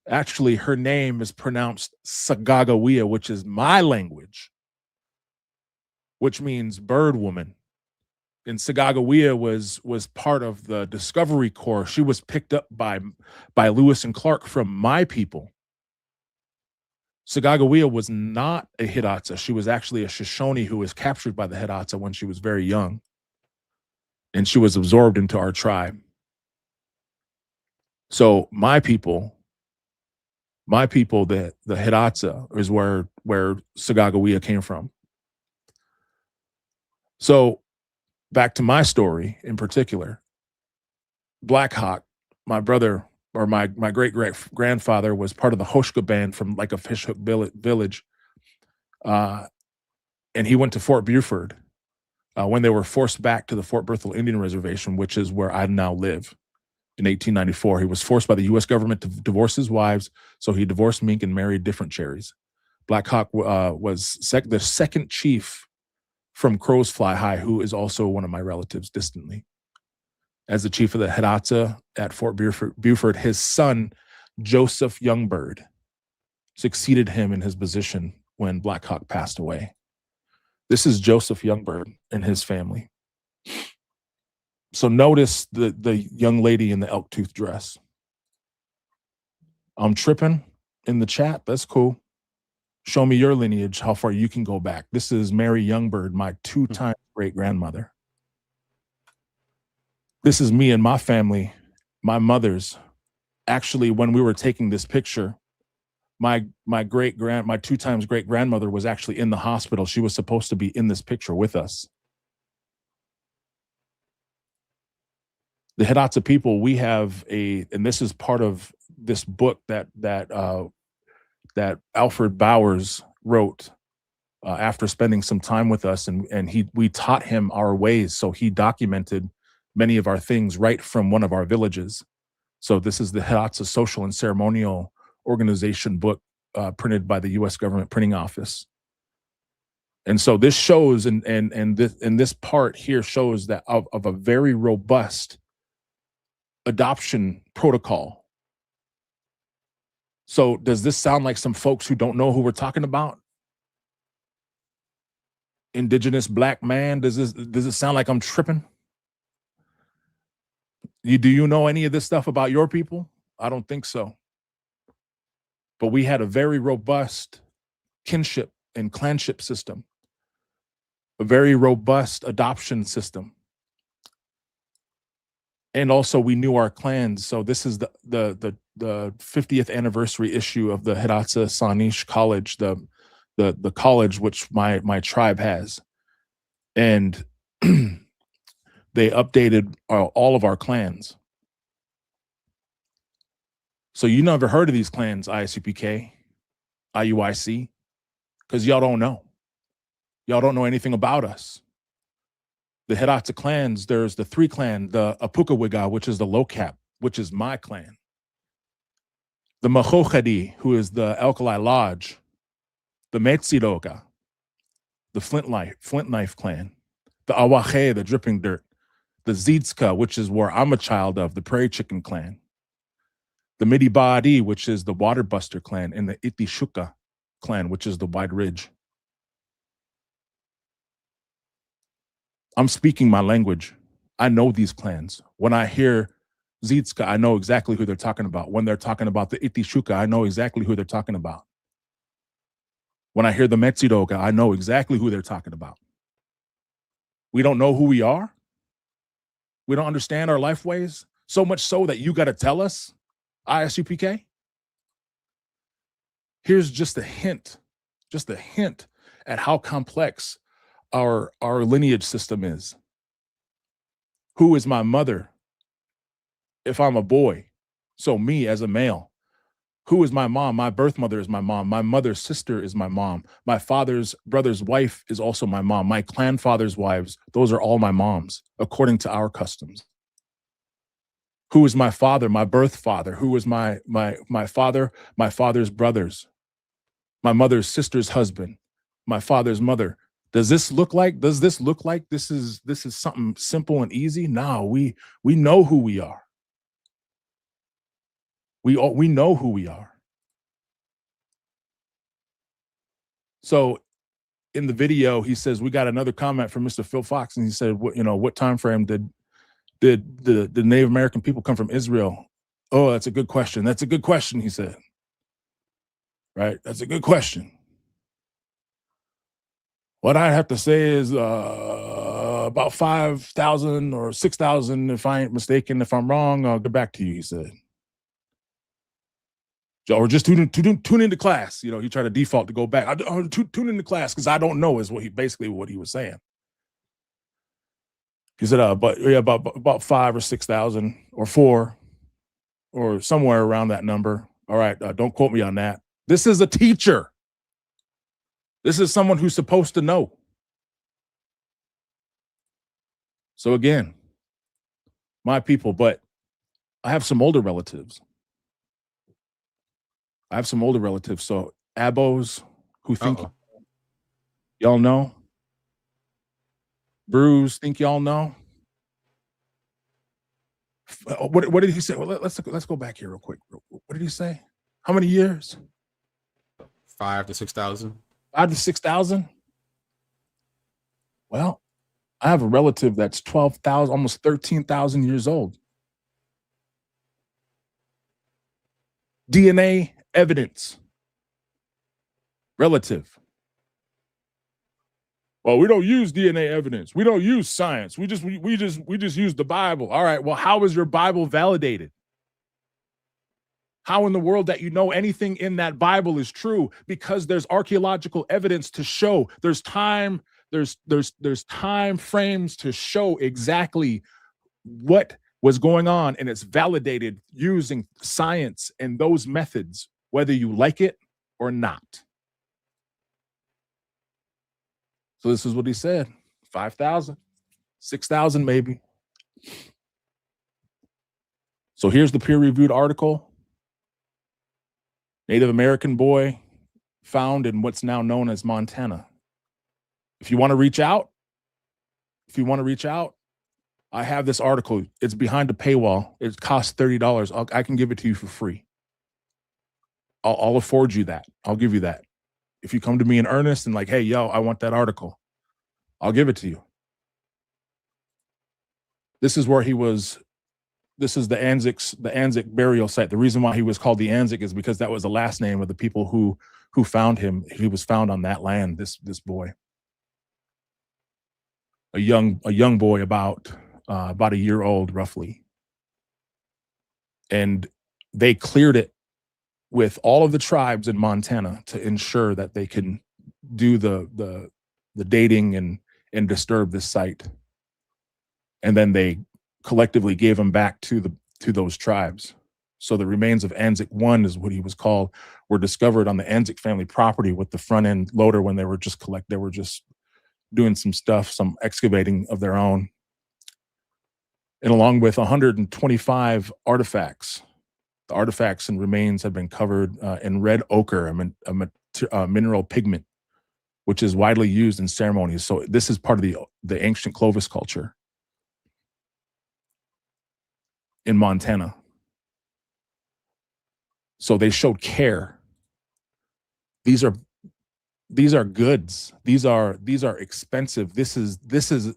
[SPEAKER 3] Actually, her name is pronounced Sagagawea, which is my language, which means bird woman. And Sagagawea was part of the Discovery Corps. She was picked up by Lewis and Clark from my people. Sagagawea was not a Hidatsa. She was actually a Shoshone who was captured by the Hidatsa when she was very young. And she was absorbed into our tribe. So my people, the Hidatsa is where Sagagawea came from. So back to my story in particular, Black Hawk, my brother, or my great-grandfather was part of the Hoshka band from like a fishhook village. And he went to Fort Buford when they were forced back to the Fort Berthold Indian Reservation, which is where I now live. In 1894, he was forced by the U.S. government to divorce his wives, so he divorced Mink and married different cherries. Black Hawk was the second chief from Crows Fly High, who is also one of my relatives distantly. As the chief of the Hidatsa at Fort Buford, his son, Joseph Youngbird, succeeded him in his position when Black Hawk passed away. This is Joseph Youngbird and his family. So notice the young lady in the elk tooth dress. I'm tripping in the chat. That's cool. Show me your lineage, how far you can go back. This is Mary Youngbird, my two-time great-grandmother. This is me and my family, my mother's. Actually, when we were taking this picture, my two times great-grandmother was actually in the hospital. She was supposed to be in this picture with us. The Hidatsa people, we have and this is part of this book that Alfred Bowers wrote after spending some time with us, and we taught him our ways. So he documented many of our things right from one of our villages. So this is the Hidatsa Social and Ceremonial Organization book printed by the U.S. Government Printing Office. And so this shows, and this part here shows that of a very robust adoption protocol. So does this sound like some folks who don't know who we're talking about? Indigenous Black man, does it sound like I'm tripping? Do you know any of this stuff about your people? I don't think so. But we had a very robust kinship and clanship system, a very robust adoption system. And also we knew our clans. So this is the 50th anniversary issue of the Hidatsa Sanish College, the college which my tribe has. And they updated all of our clans. So you never heard of these clans, ISUPK, IUIC, because y'all don't know. Y'all don't know anything about us. The Hidatsa clans, there's the 3 clan, the Apukawiga, which is the Lokap, which is my clan. The Mahochadi, who is the Alkali Lodge. The Metsidoka, the Flint Knife clan. The Awache, the Dripping Dirt. The Zidska, which is where I'm a child of, the Prairie Chicken clan. the Midibadi, which is the Waterbuster clan, and the Isupk clan, which is the Wide Ridge. I'm speaking my language. I know these clans. When I hear Zitska, I know exactly who they're talking about. When they're talking about the Itishuka, I know exactly who they're talking about. When I hear the Metsidoka, I know exactly who they're talking about. We don't know who we are. We don't understand our life ways, so much so that you got to tell us, ISUPK. Here's just a hint at how complex our lineage system is. Who is my mother if I'm a boy? So me as a male. Who is my mom? My birth mother is my mom. My mother's sister is my mom. My father's brother's wife is also my mom. My clan father's wives, those are all my moms, according to our customs. Who is my father? My birth father. Who is my father? My father's brothers. My mother's sister's husband. My father's mother. Does this look like this is something simple and easy? No, we know who we are. We know who we are. So in the video, he says, we got another comment from Mr. Phil Fox, and he said, what time frame did the Native American people come from Israel? Oh, that's a good question. That's a good question, he said. Right? That's a good question. What I have to say is about 5,000 or 6,000, if I ain't mistaken. If I'm wrong, I'll get back to you, he said. Or just tune into class. He tried to default to go back. Tune into class because I don't know is what he was saying. He said, about 5 or 6,000 or 4 or somewhere around that number. All right, don't quote me on that. This is a teacher. This is someone who's supposed to know. So again, my people, but I have some older relatives. So abos who think y'all know. Bruce think y'all know. What did he say? Well, let's go back here real quick. What did he say? How many years?
[SPEAKER 4] 5,000 to 6,000.
[SPEAKER 3] 5,000 to 6,000. Well, I have a relative that's 12,000, almost 13,000 years old. DNA evidence. Relative. Well, we don't use DNA evidence. We don't use science. We just use the Bible. All right. Well, how is your Bible validated? How in the world that anything in that Bible is true? Because there's archaeological evidence to show. There's time frames to show exactly what was going on, and it's validated using science and those methods, whether you like it or not. So this is what he said, 5,000, 6,000 maybe. So here's the peer-reviewed article. Native American boy found in what's now known as Montana. If you want to reach out, I have this article. It's behind a paywall. It costs $30. I can give it to you for free. I'll afford you that. I'll give you that. If you come to me in earnest and like, hey, yo, I want that article, I'll give it to you. This is where he was. This is the Anzac burial site. The reason why he was called the Anzac is because that was the last name of the people who found him. He was found on that land. This boy, a young boy about a year old roughly, and they cleared it with all of the tribes in Montana to ensure that they can do the dating and disturb this site. And then they collectively gave him back to those tribes. So the remains of Anzac I is what he was called, were discovered on the Anzac family property with the front end loader when they were just doing some stuff, some excavating of their own. And along with 125 artifacts. The artifacts and remains have been covered in red ochre, a mineral pigment, which is widely used in ceremonies. So this is part of the ancient Clovis culture in Montana. So they showed care. These are goods. These are expensive. This is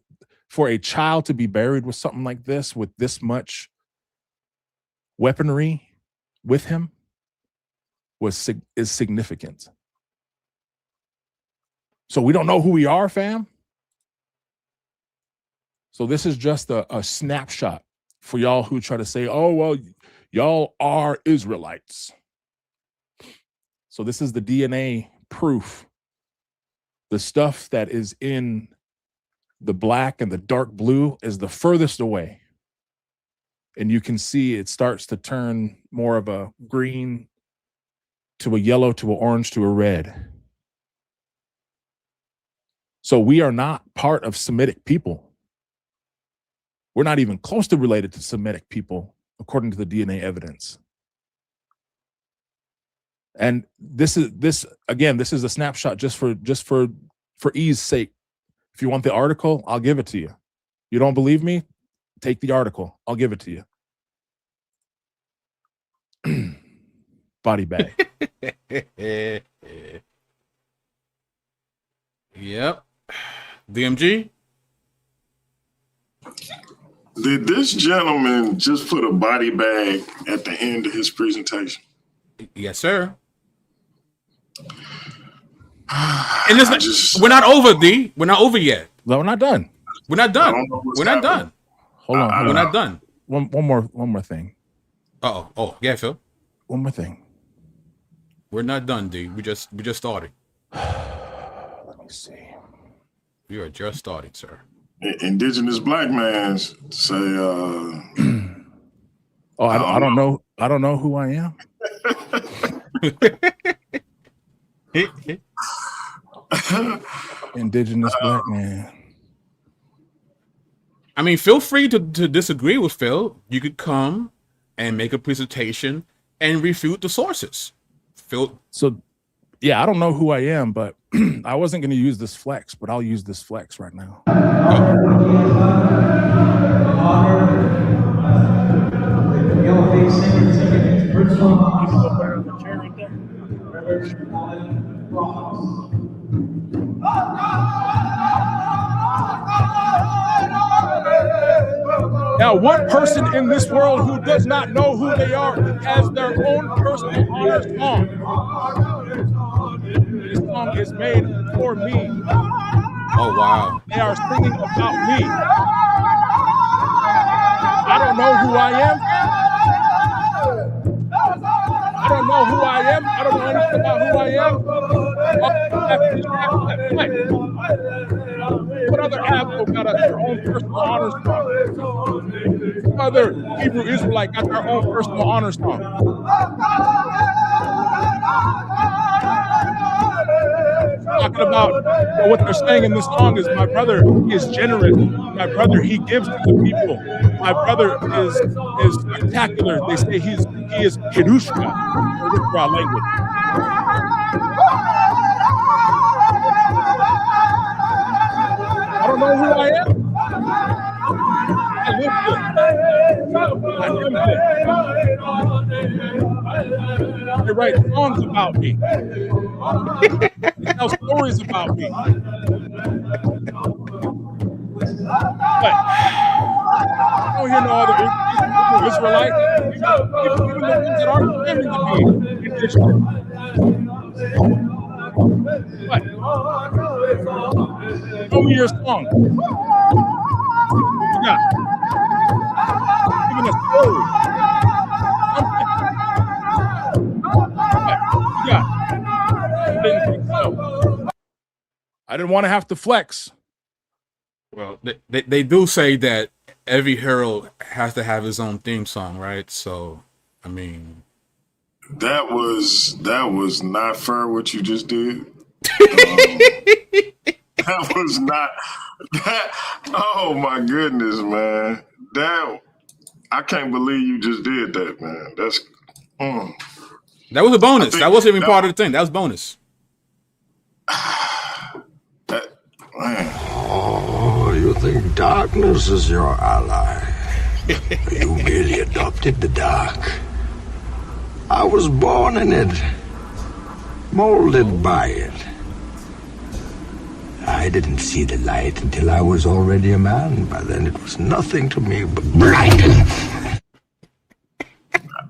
[SPEAKER 3] for a child to be buried with something like this, with this much weaponry with him, is significant. So we don't know who we are, fam. So this is just a snapshot for y'all who try to say, oh, well, y'all are Israelites. So this is the DNA proof. The stuff that is in the black and the dark blue is the furthest away. And you can see it starts to turn more of a green to a yellow to an orange to a red. So we are not part of Semitic people. We're not even close to related to Semitic people, according to the DNA evidence. And this is a snapshot just for ease sake. If you want the article, I'll give it to you. You don't believe me? Take the article. I'll give it to you. Body bag.
[SPEAKER 4] Yep. DMG?
[SPEAKER 2] Did this gentleman just put a body bag at the end of his presentation?
[SPEAKER 4] Yes, sir. And we're not over, D. We're not over yet.
[SPEAKER 3] No, we're not done.
[SPEAKER 4] We're not done. We're not done.
[SPEAKER 3] Hold on.
[SPEAKER 4] We're not done.
[SPEAKER 3] One more thing.
[SPEAKER 4] Oh, yeah, Phil.
[SPEAKER 3] One more thing.
[SPEAKER 4] We're not done, D. We just started.
[SPEAKER 3] Let me see.
[SPEAKER 4] We are just starting, sir.
[SPEAKER 2] Indigenous black man say,
[SPEAKER 3] I don't know. I don't know who I am. Indigenous black man.
[SPEAKER 4] I mean, feel free to disagree with Phil. You could come and make a presentation and refute the sources. Phil.
[SPEAKER 3] So, yeah, I don't know who I am, but I wasn't going to use this flex, but I'll use this flex right now. Now, one person in this world who does not know who they are has their own personal honor song. This song is made for me.
[SPEAKER 4] Oh, wow.
[SPEAKER 3] They are singing about me. I don't know who I am. I don't know who I am. I don't know anything about who I am. What other Afro got their own personal honor song? What other Hebrew Israelite got their own personal honor song? Talking about what they're saying in this song is my brother, he is generous. My brother, he gives to the people. My brother is spectacular. They say he is Hidushka, or our language. I don't know who I am. I live this. They write songs about me. They tell stories about me. But I don't hear no other Israelites, even the ones that aren't claiming to be indigenous. What? Show me your song. What you got? Even a story. Something. What you got? I didn't think so. I didn't want to have to flex.
[SPEAKER 4] Well, they do say that every hero has to have his own theme song, right? So, I mean,
[SPEAKER 2] that was not fair what you just did. That was not that. Oh my goodness, man! I can't believe you just did that, man.
[SPEAKER 4] That was a bonus. That wasn't even part of the thing. That was bonus.
[SPEAKER 7] Oh, you think darkness is your ally? You merely adopted the dark. I was born in it, molded by it. I didn't see the light until I was already a man. By then it was nothing to me but blinding.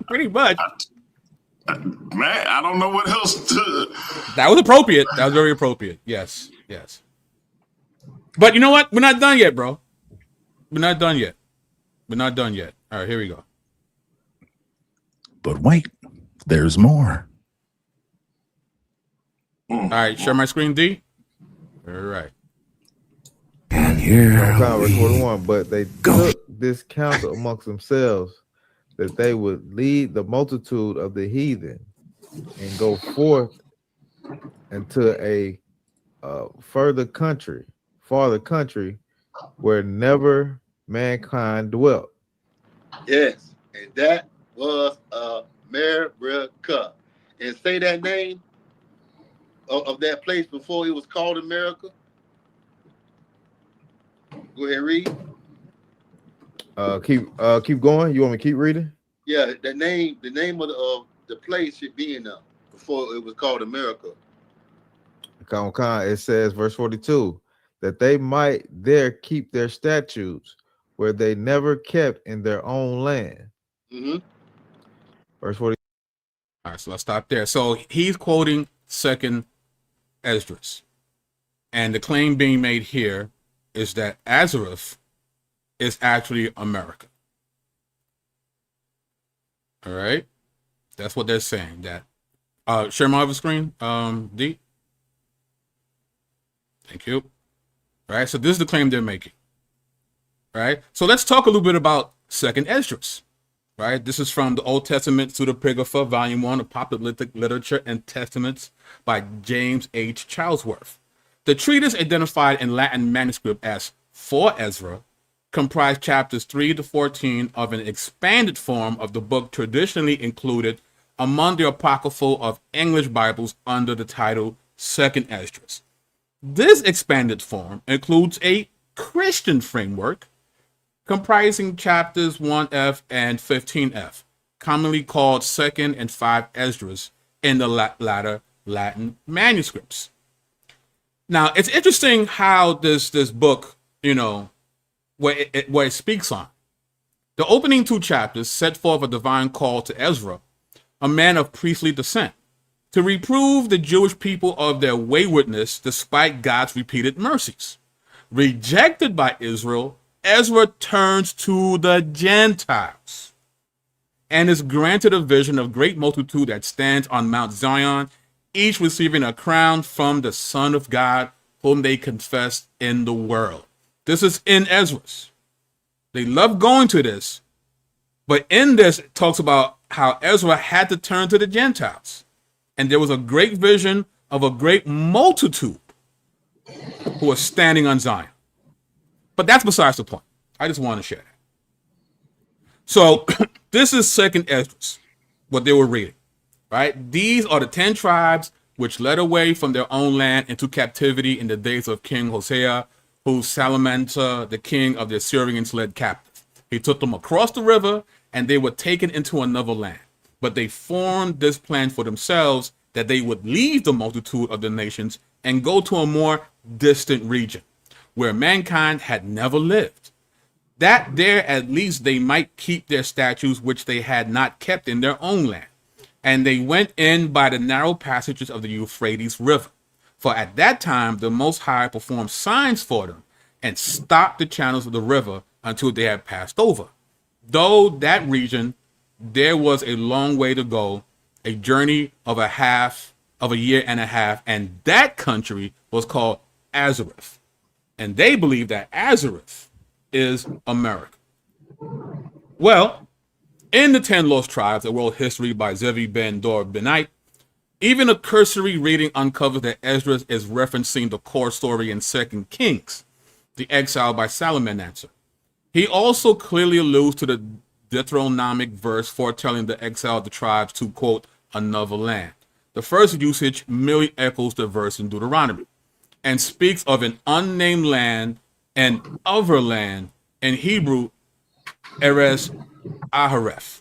[SPEAKER 4] Pretty much.
[SPEAKER 2] Man, I don't know what else to...
[SPEAKER 4] That was appropriate. That was very appropriate. Yes, yes. But you know what? We're not done yet, bro. We're not done yet. We're not done yet. All right, here we go.
[SPEAKER 3] But wait, there's more.
[SPEAKER 4] All right, share my screen, D. All right.
[SPEAKER 3] And here
[SPEAKER 8] verse 41, but they took this counsel amongst themselves that they would lead the multitude of the heathen and go forth into a farther country where never mankind dwelt.
[SPEAKER 6] Yes, and that was America. And say that name of that place before it was called America. Go ahead and read.
[SPEAKER 8] Keep going. You want me to keep reading?
[SPEAKER 6] Yeah, the name of the place should be in there before it was called America.
[SPEAKER 8] It says, verse 42, that they might there keep their statutes where they never kept in their own land.
[SPEAKER 6] Mm-hmm.
[SPEAKER 8] Verse 40.
[SPEAKER 4] All right, so let's stop there. So he's quoting 2nd Esdras. And the claim being made here is that Azareth is actually America. All right? That's what they're saying. That share my other screen, D. Thank you. All right, so this is the claim they're making. All right, so let's talk a little bit about 2nd Esdras. Right, this is from the Old Testament Pseudepigrapha, Volume 1 of Popular Literature and Testaments by James H. Charlesworth. The treatise, identified in Latin manuscript as 4 Ezra, comprised chapters 3 to 14 of an expanded form of the book traditionally included among the apocryphal of English Bibles under the title 2nd Esdras. This expanded form includes a Christian framework comprising chapters 1F and 15F, commonly called 2nd and 5 Esdras in the latter Latin manuscripts. Now, it's interesting how this book, what it speaks on. The opening 2 chapters set forth a divine call to Ezra, a man of priestly descent, to reprove the Jewish people of their waywardness despite God's repeated mercies. Rejected by Israel, Ezra turns to the Gentiles and is granted a vision of great multitude that stands on Mount Zion, each receiving a crown from the Son of God, whom they confess in the world. This is in Ezra's. They love going to this, but in this, it talks about how Ezra had to turn to the Gentiles. And there was a great vision of a great multitude who was standing on Zion. But that's besides the point. I just want to share that. So this is 2nd Esdras, what they were reading, right? These are the 10 tribes which led away from their own land into captivity in the days of King Hosea, who Salmanaser, the king of the Assyrians, led captive. He took them across the river, and they were taken into another land. But they formed this plan for themselves that they would leave the multitude of the nations and go to a more distant region where mankind had never lived. That there at least they might keep their statutes which they had not kept in their own land. And they went in by the narrow passages of the Euphrates River. For at that time the Most High performed signs for them and stopped the channels of the river until they had passed over. Though that region, there was a long way to go, a journey of a year and a half, and that country was called Azareth. And they believe that Azareth is America. Well, in the 10 Lost Tribes, A World History by Zevi Ben Dor Benite, even a cursory reading uncovers that Esdras is referencing the core story in 2 Kings, the exile by Salmanaser. He also clearly alludes to the Deuteronomic verse foretelling the exile of the tribes to, quote, another land. The first usage merely echoes the verse in Deuteronomy and speaks of an unnamed land and other land, in Hebrew, Eres Ahareth.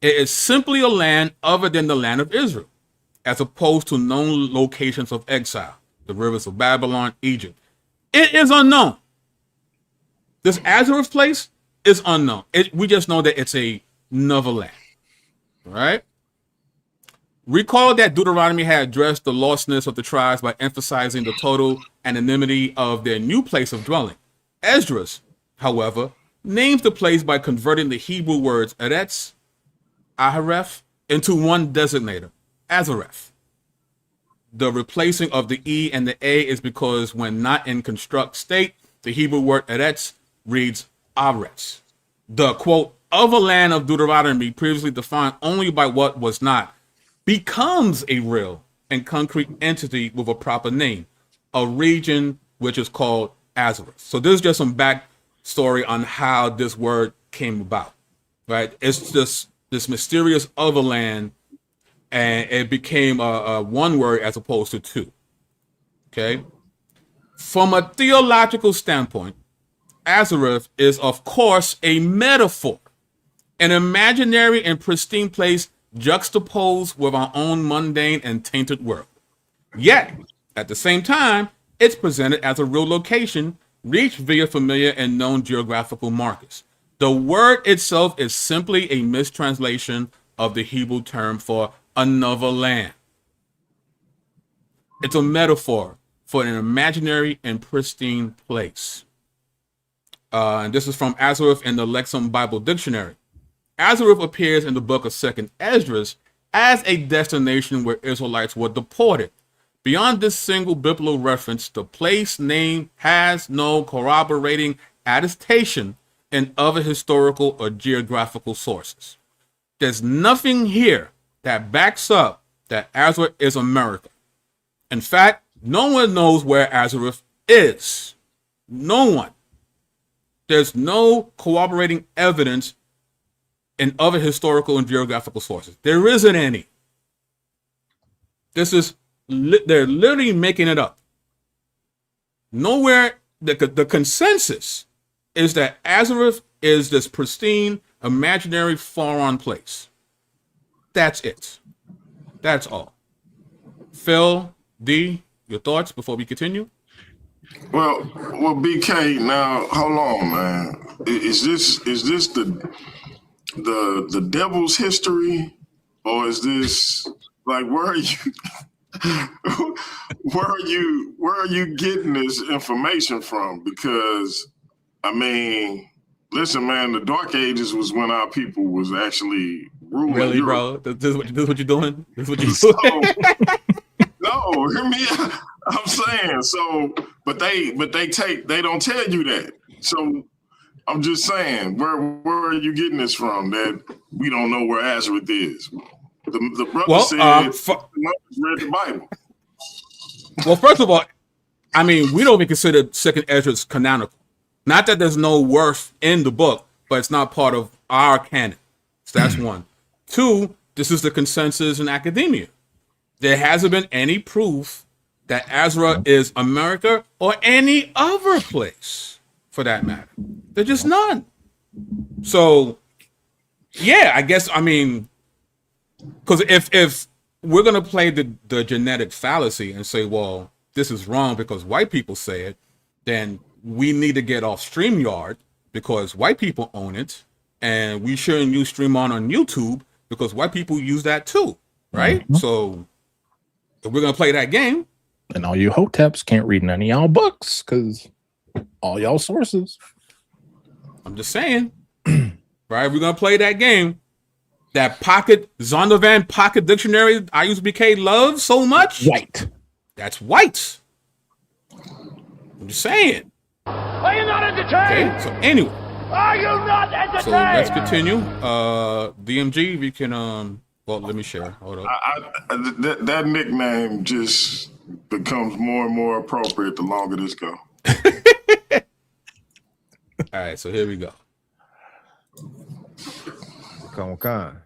[SPEAKER 4] It is simply a land other than the land of Israel, as opposed to known locations of exile, the rivers of Babylon, Egypt. It is unknown. This Azareth place is unknown. We just know that it's another land, right? Recall that Deuteronomy had addressed the lostness of the tribes by emphasizing the total anonymity of their new place of dwelling. Esdras, however, names the place by converting the Hebrew words Eretz, Ahareth, into one designator, Azareth. The replacing of the E and the A is because when not in construct state, the Hebrew word Eretz reads Aretz. The, quote, other land of Deuteronomy, previously defined only by what was not, becomes a real and concrete entity with a proper name, a region which is called Azareth. So this is just some backstory on how this word came about, right? It's just this mysterious other land, and it became a one word as opposed to two, okay? From a theological standpoint, Azareth is, of course, a metaphor, an imaginary and pristine place juxtaposed with our own mundane and tainted world. Yet, at the same time, it's presented as a real location reached via familiar and known geographical markers. The word itself is simply a mistranslation of the Hebrew term for another land. It's a metaphor for an imaginary and pristine place. And this is from Azareth in the Lexham Bible Dictionary. Azareth appears in the book of 2nd Esdras as a destination where Israelites were deported. Beyond this single biblical reference, the place name has no corroborating attestation in other historical or geographical sources. There's nothing here that backs up that Azareth is America. In fact, no one knows where Azareth is. No one. There's no corroborating evidence in other historical and geographical sources. There isn't any. They're literally making it up. Nowhere, the consensus is that Azareth is this pristine, imaginary, far-on place. That's it. That's all. Phil, D, your thoughts before we continue?
[SPEAKER 2] Well, BK. Now, hold on, man. Is this the devil's history, or is this like where are you getting this information from? Because I mean, listen, man, the Dark Ages was when our people was actually ruling.
[SPEAKER 4] Really,
[SPEAKER 2] Europe.
[SPEAKER 4] bro? This is what you're doing? This is what you're doing?
[SPEAKER 2] No, hear me. I'm saying so, but they don't tell you that. So I'm just saying, where are you getting this from? That we don't know where Azareth is. The brother said read the Bible.
[SPEAKER 4] Well, first of all, I mean, we don't even consider 2nd Esdras canonical. Not that there's no worth in the book, but it's not part of our canon. So that's one. Two, this is the consensus in academia. There hasn't been any proof that Azra is America or any other place, for that matter. There's just none. So, yeah, I guess, I mean, because if we're going to play the genetic fallacy and say, well, this is wrong because white people say it, then we need to get off StreamYard because white people own it, and we shouldn't use StreamOn on YouTube because white people use that too, right? Mm-hmm. So if we're going to play that game.
[SPEAKER 3] And all you hoteps can't read none of y'all books because all y'all sources.
[SPEAKER 4] I'm just saying, right? We're going to play that game. That pocket, Zondervan pocket dictionary Isupk loves so much.
[SPEAKER 3] White.
[SPEAKER 4] That's white. I'm just saying.
[SPEAKER 9] Are you not entertained?
[SPEAKER 4] Okay, so anyway.
[SPEAKER 9] Are you not entertained?
[SPEAKER 4] So let's continue. DMG, we can, well, let me share. Hold on.
[SPEAKER 2] That nickname just becomes more and more appropriate the longer this goes.
[SPEAKER 4] All right, so here we go.
[SPEAKER 8] Come on.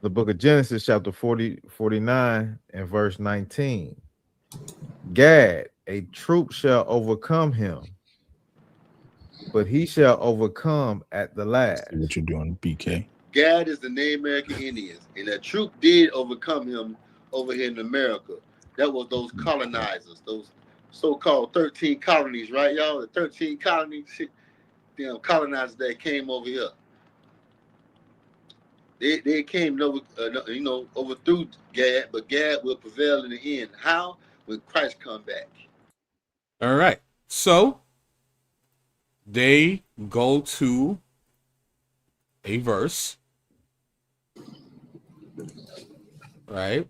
[SPEAKER 8] The book of Genesis, chapter 49 and verse 19. Gad, a troop shall overcome him. but he shall overcome at the last.
[SPEAKER 3] See what you're doing, BK.
[SPEAKER 6] Gad is the Native American Indians, and a troop did overcome him over here in America. That was those colonizers, those so-called 13 colonies, right, y'all? The 13 colonies, colonizers that came over here. They came over, overthrew Gad, but Gad will prevail in the end. How? When Christ come back.
[SPEAKER 4] All right. So they go to a verse, right?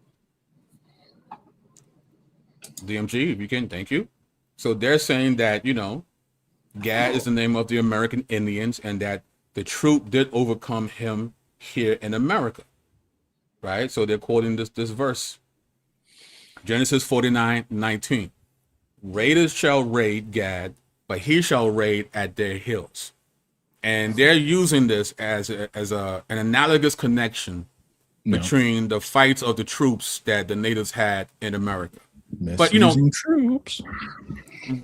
[SPEAKER 4] DMG, if you can, thank you. So they're saying that, Gad is the name of the American Indians and that the troop did overcome him here in America, right? So they're quoting this verse. Genesis 49:19. Raiders shall raid Gad, but he shall raid at their hills. And they're using this as an analogous connection between the fights of the troops that the natives had in America. But
[SPEAKER 3] troops,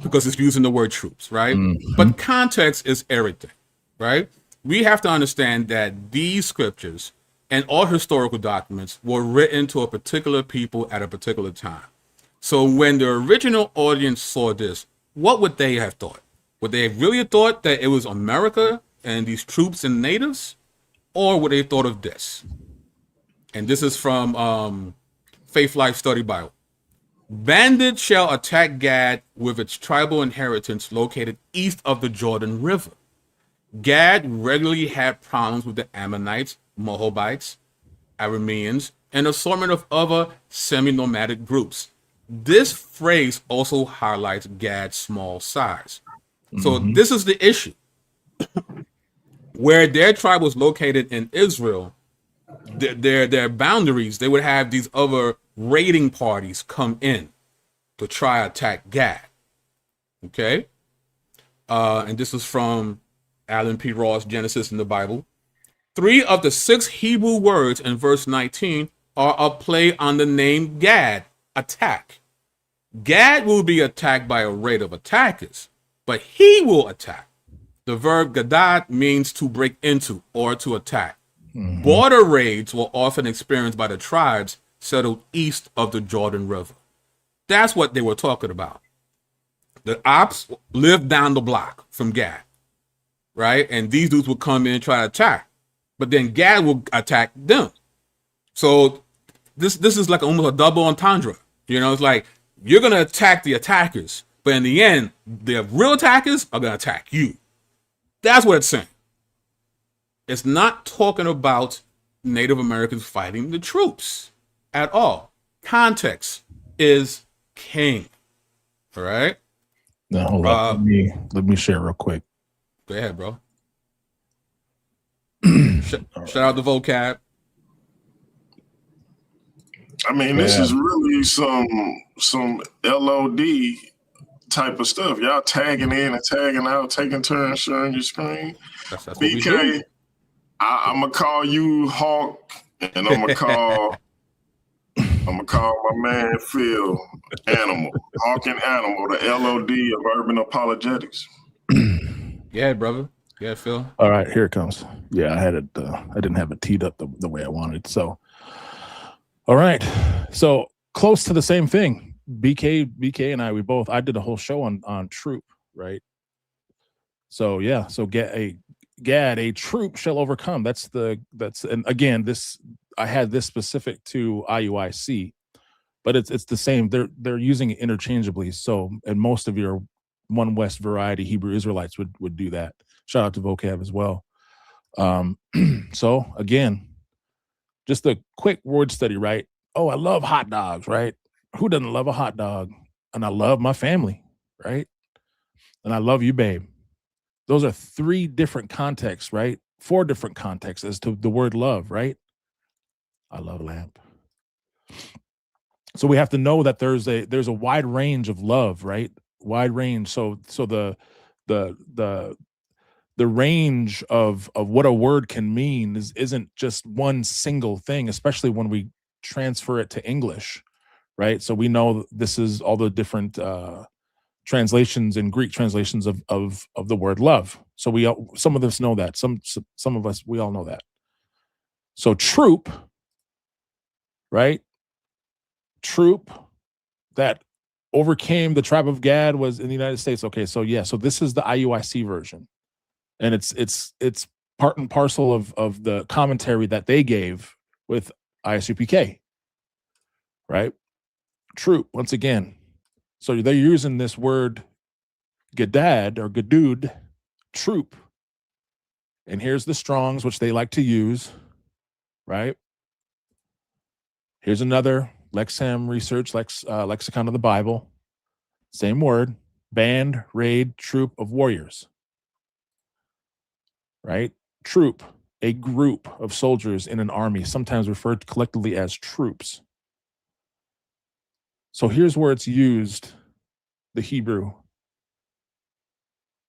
[SPEAKER 4] because it's using the word troops, right? But context is everything, right? We have to understand that these scriptures and all historical documents were written to a particular people at a particular time. So when the original audience saw this, what would they have thought? Would they have really thought that it was America and these troops and natives? Or would they have thought of this? And this is from Faith Life Study Bible. Bandits shall attack Gad with its tribal inheritance located east of the Jordan River. Gad regularly had problems with the Ammonites, Moabites, Arameans, and an assortment of other semi-nomadic groups. This phrase also highlights Gad's small size. So this is the issue. Where their tribe was located in Israel, their boundaries, they would have these other raiding parties come in to try to attack Gad. Okay? And this is from Alan P. Ross, Genesis in the Bible. 3 of the 6 Hebrew words in verse 19 are a play on the name Gad, attack. Gad will be attacked by a raid of attackers, but he will attack. The verb gadad means to break into or to attack. Border raids were often experienced by the tribes settled east of the Jordan River. That's what they were talking about. The ops lived down the block from Gad, right? And these dudes would come in and try to attack, but then Gad will attack them. So this is like almost a double entendre. It's like you're going to attack the attackers, but in the end, the real attackers are going to attack you. That's what it's saying. It's not talking about Native Americans fighting the troops at all. Context is king. All right?
[SPEAKER 3] Now, hold on. Let me share real quick.
[SPEAKER 4] Go ahead, bro. Shout out the vocab.
[SPEAKER 2] I mean, this is really some LOD type of stuff. Y'all tagging in and tagging out, taking turns sharing your screen.
[SPEAKER 4] That's
[SPEAKER 2] BK, I'm gonna call you Hawk, and I'm gonna call my man Phil Animal, Hawk and Animal, the LOD of urban apologetics.
[SPEAKER 4] Yeah, brother. Yeah, Phil.
[SPEAKER 3] All right, here it comes. Yeah, I had it. I didn't have it teed up the way I wanted. So, all right. So close to the same thing. BK and I did a whole show on troop, right? So yeah. So Gad, a troop shall overcome. And again, I had this specific to IUIC, but it's the same. They're using it interchangeably. So, and most of your One West variety Hebrew Israelites would do that. Shout out to vocab as well. So again, just a quick word study, right? Oh, I love hot dogs, right? Who doesn't love a hot dog? And I love my family, right? And I love you, babe. Those are 3 different contexts, right? 4 different contexts as to the word love, right? I love lamp. So we have to know that there's a wide range of love, right? Wide range. So the range of what a word can mean isn't just one single thing, especially when we transfer it to English, right? So we know this is all the different translations and Greek translations of the word love. So some of us know that. Some of us, we all know that. So troop, right? Troop that overcame the tribe of Gad was in the United States. Okay, so yeah, so this is the IUIC version, and it's part and parcel of the commentary that they gave with Isupk, right? Troop, once again. So they're using this word gadad or gadud, troop. And here's the Strongs, which they like to use, right? Here's another Lexham Research, Lexicon of the Bible. Same word, band, raid, troop of warriors, right? Troop, a group of soldiers in an army, sometimes referred collectively as troops. So here's where it's used, the Hebrew,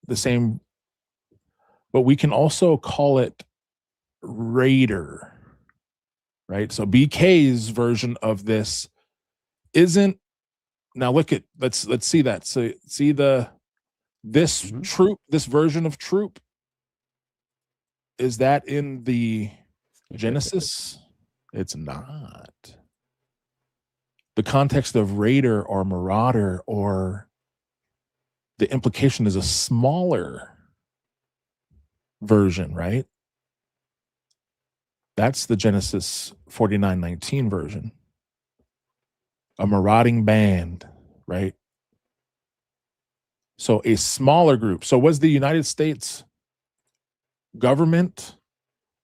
[SPEAKER 3] the same, but we can also call it raider, right? So BK's version of this isn't, now look at, let's see that. So see this troop, this version of troop, is that in the Genesis? It's not. The context of raider or marauder, or the implication is a smaller version, right? That's the Genesis 49:19 version. A marauding band, right? So a smaller group. So was the United States government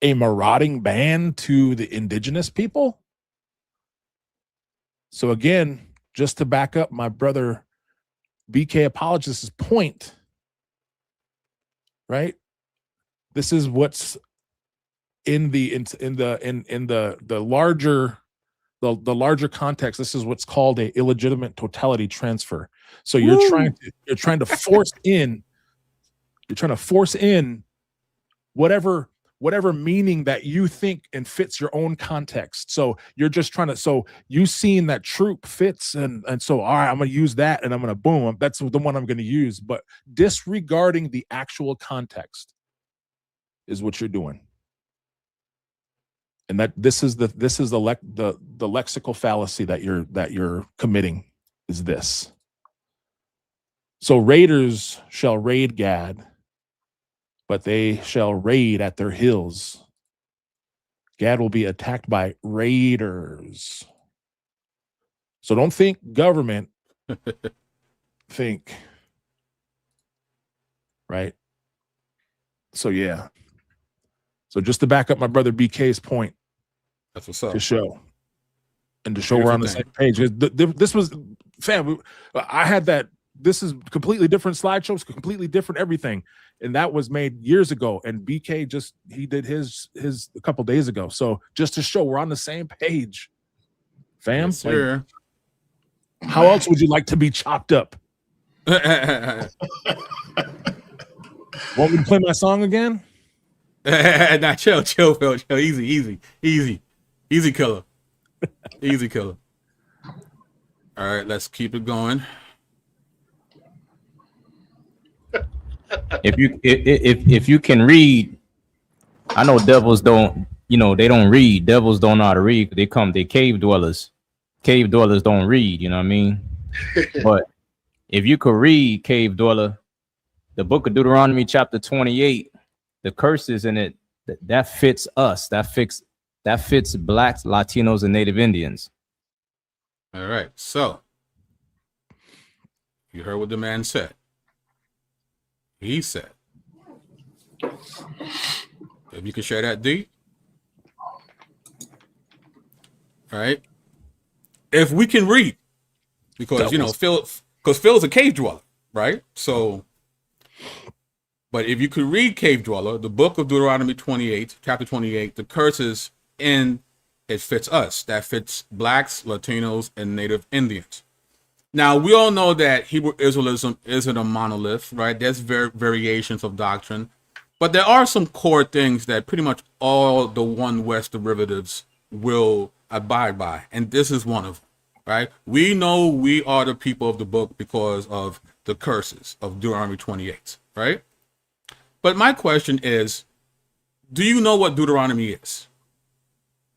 [SPEAKER 3] a marauding band to the indigenous people? So again, just to back up my brother BK apologist's point, right? This is what's in the larger context. This is what's called a illegitimate totality transfer. So you're trying to force in whatever meaning that you think and fits your own context. So you're just trying to, so you seen that troop fits, and so all right, I'm gonna use that, and I'm gonna boom, that's the one I'm gonna use, but disregarding the actual context is what you're doing. And that this is the lexical fallacy that you're committing, is this. So raiders shall raid Gad, but they shall raid at their hills. Gad will be attacked by raiders. So don't think government, think, right? So yeah. So just to back up my brother BK's point,
[SPEAKER 4] that's what's up.
[SPEAKER 3] To show we're on the same page. This was, fam, I had that. This is completely different slideshows, completely different everything, and that was made years ago. And BK he did his a couple days ago. So just to show we're on the same page, fam.
[SPEAKER 4] Yes, sir.
[SPEAKER 3] Like, how else would you like to be chopped up? Want me to play my song again?
[SPEAKER 4] Nah, chill, Phil, chill. Easy killer. Easy killer. All right, let's keep it going.
[SPEAKER 10] If you can read, I know devils don't, they don't read. Devils don't know how to read. They cave dwellers. Cave dwellers don't read, you know what I mean? But if you could read, cave dweller, the book of Deuteronomy chapter 28, the curses in it, that fits us. That fits blacks, Latinos, and Native Indians.
[SPEAKER 4] All right. So you heard what the man said. He said, if you can share that, D. All right. If we can read, because Phil's a cave dweller, right? So, but if you could read Cave Dweller, the book of Deuteronomy 28, chapter 28, the curses in it fits us. That fits blacks, Latinos, and Native Indians. Now, we all know that Hebrew Israelism isn't a monolith, right? There's variations of doctrine, but there are some core things that pretty much all the One West derivatives will abide by, and this is one of them, right? We know we are the people of the book because of the curses of Deuteronomy 28, right? But my question is, do you know what Deuteronomy is?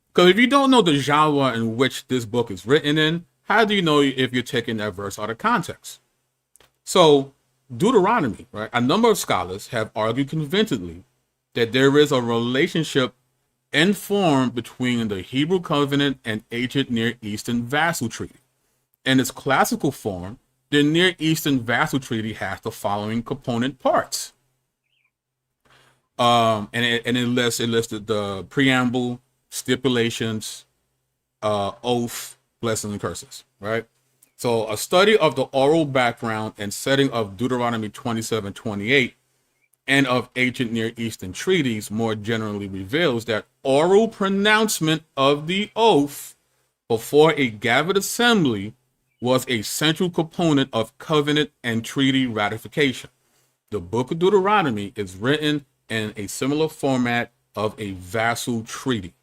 [SPEAKER 4] Because if you don't know the genre in which this book is written in, how do you know if you're taking that verse out of context? So Deuteronomy, right? A number of scholars have argued convincingly that there is a relationship informed between the Hebrew covenant and ancient Near Eastern vassal treaty. In its classical form, the Near Eastern vassal treaty has the following component parts. And it listed the preamble, stipulations, oath, blessings, and curses, right? So a study of the oral background and setting of Deuteronomy 27:28 and of ancient Near Eastern treaties more generally reveals that oral pronouncement of the oath before a gathered assembly was a central component of covenant and treaty ratification. The book of Deuteronomy is written in a similar format of a vassal treaty,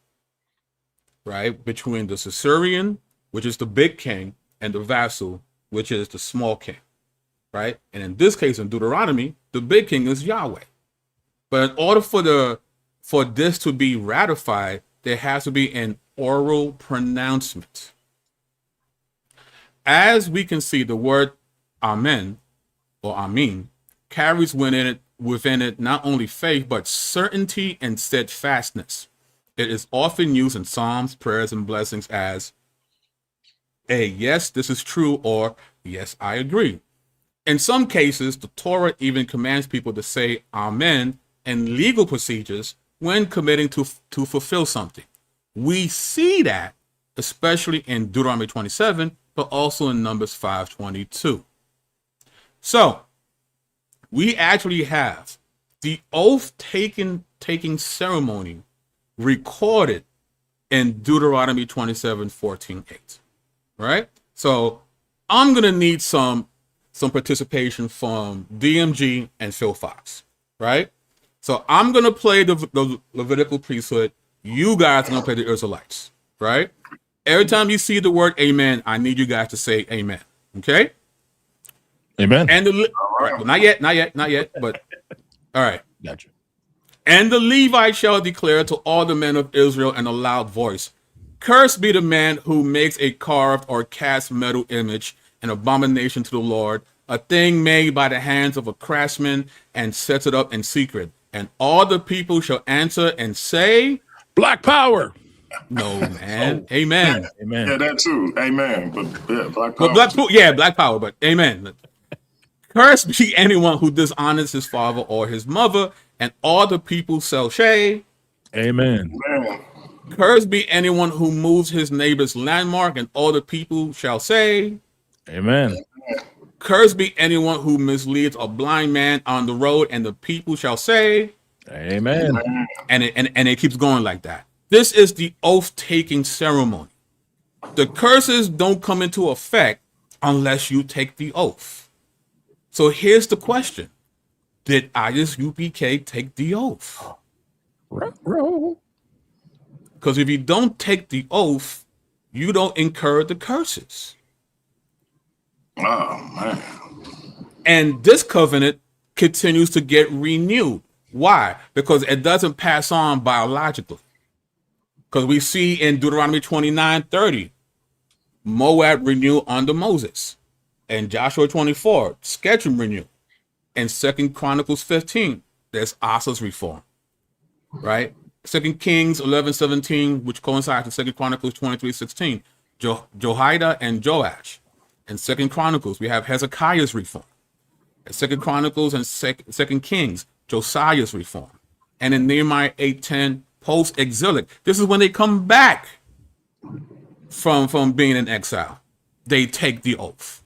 [SPEAKER 4] right? Between the suzerain, which is the big king, and the vassal, which is the small king, right? And in this case, in Deuteronomy, the big king is Yahweh. But in order for this to be ratified, there has to be an oral pronouncement. As we can see, the word amen or amin carries within it not only faith, but certainty and steadfastness. It is often used in psalms, prayers, and blessings as a yes, this is true, or yes, I agree. In some cases, the Torah even commands people to say amen in legal procedures when committing to fulfill something. We see that especially in Deuteronomy 27, but also in Numbers 5:22. So we actually have the oath taking ceremony recorded in Deuteronomy 27:14-8, right? So I'm gonna need some participation from DMG and Phil Fox, right? So I'm gonna play the Levitical priesthood. You guys are gonna play the Israelites, right? Every time you see the word amen, I need you guys to say amen. Okay?
[SPEAKER 3] Amen.
[SPEAKER 4] And right, not yet, but all right.
[SPEAKER 3] Gotcha.
[SPEAKER 4] And the Levite shall declare to all the men of Israel in a loud voice, cursed be the man who makes a carved or cast metal image, an abomination to the Lord, a thing made by the hands of a craftsman, and sets it up in secret. And all the people shall answer and say,
[SPEAKER 3] Black power.
[SPEAKER 4] no, man. Amen.
[SPEAKER 3] Amen.
[SPEAKER 2] Yeah, that too. Amen. But yeah, black power.
[SPEAKER 4] Black power, but amen. Cursed be anyone who dishonors his father or his mother, and all the people shall say,
[SPEAKER 3] Amen.
[SPEAKER 2] Amen.
[SPEAKER 4] cursed be anyone who moves his neighbor's landmark, and all the people shall say,
[SPEAKER 3] Amen.
[SPEAKER 4] cursed be anyone who misleads a blind man on the road, and the people shall say,
[SPEAKER 3] Amen.
[SPEAKER 4] and it keeps going like that. This is the oath-taking ceremony. The curses don't come into effect unless you take the oath. So here's the question. Did Isupk take the oath? Because if you don't take the oath, you don't incur the curses.
[SPEAKER 2] Oh, man.
[SPEAKER 4] And this covenant continues to get renewed. Why? Because it doesn't pass on biologically. Because we see in Deuteronomy 29:30, Moab renewed under Moses. And Joshua 24, Shechem renewed. And 2 Chronicles 15, there's Asa's reform. Right? 2 Kings 11:17, which coincides with 2 Chronicles 23:16, Jehoiada and Joash. In 2 Chronicles, we have Hezekiah's reform. In 2 Chronicles and 2 Kings, Josiah's reform. And in Nehemiah 8:10, post-exilic. This is when they come back from being in exile. They take the oath.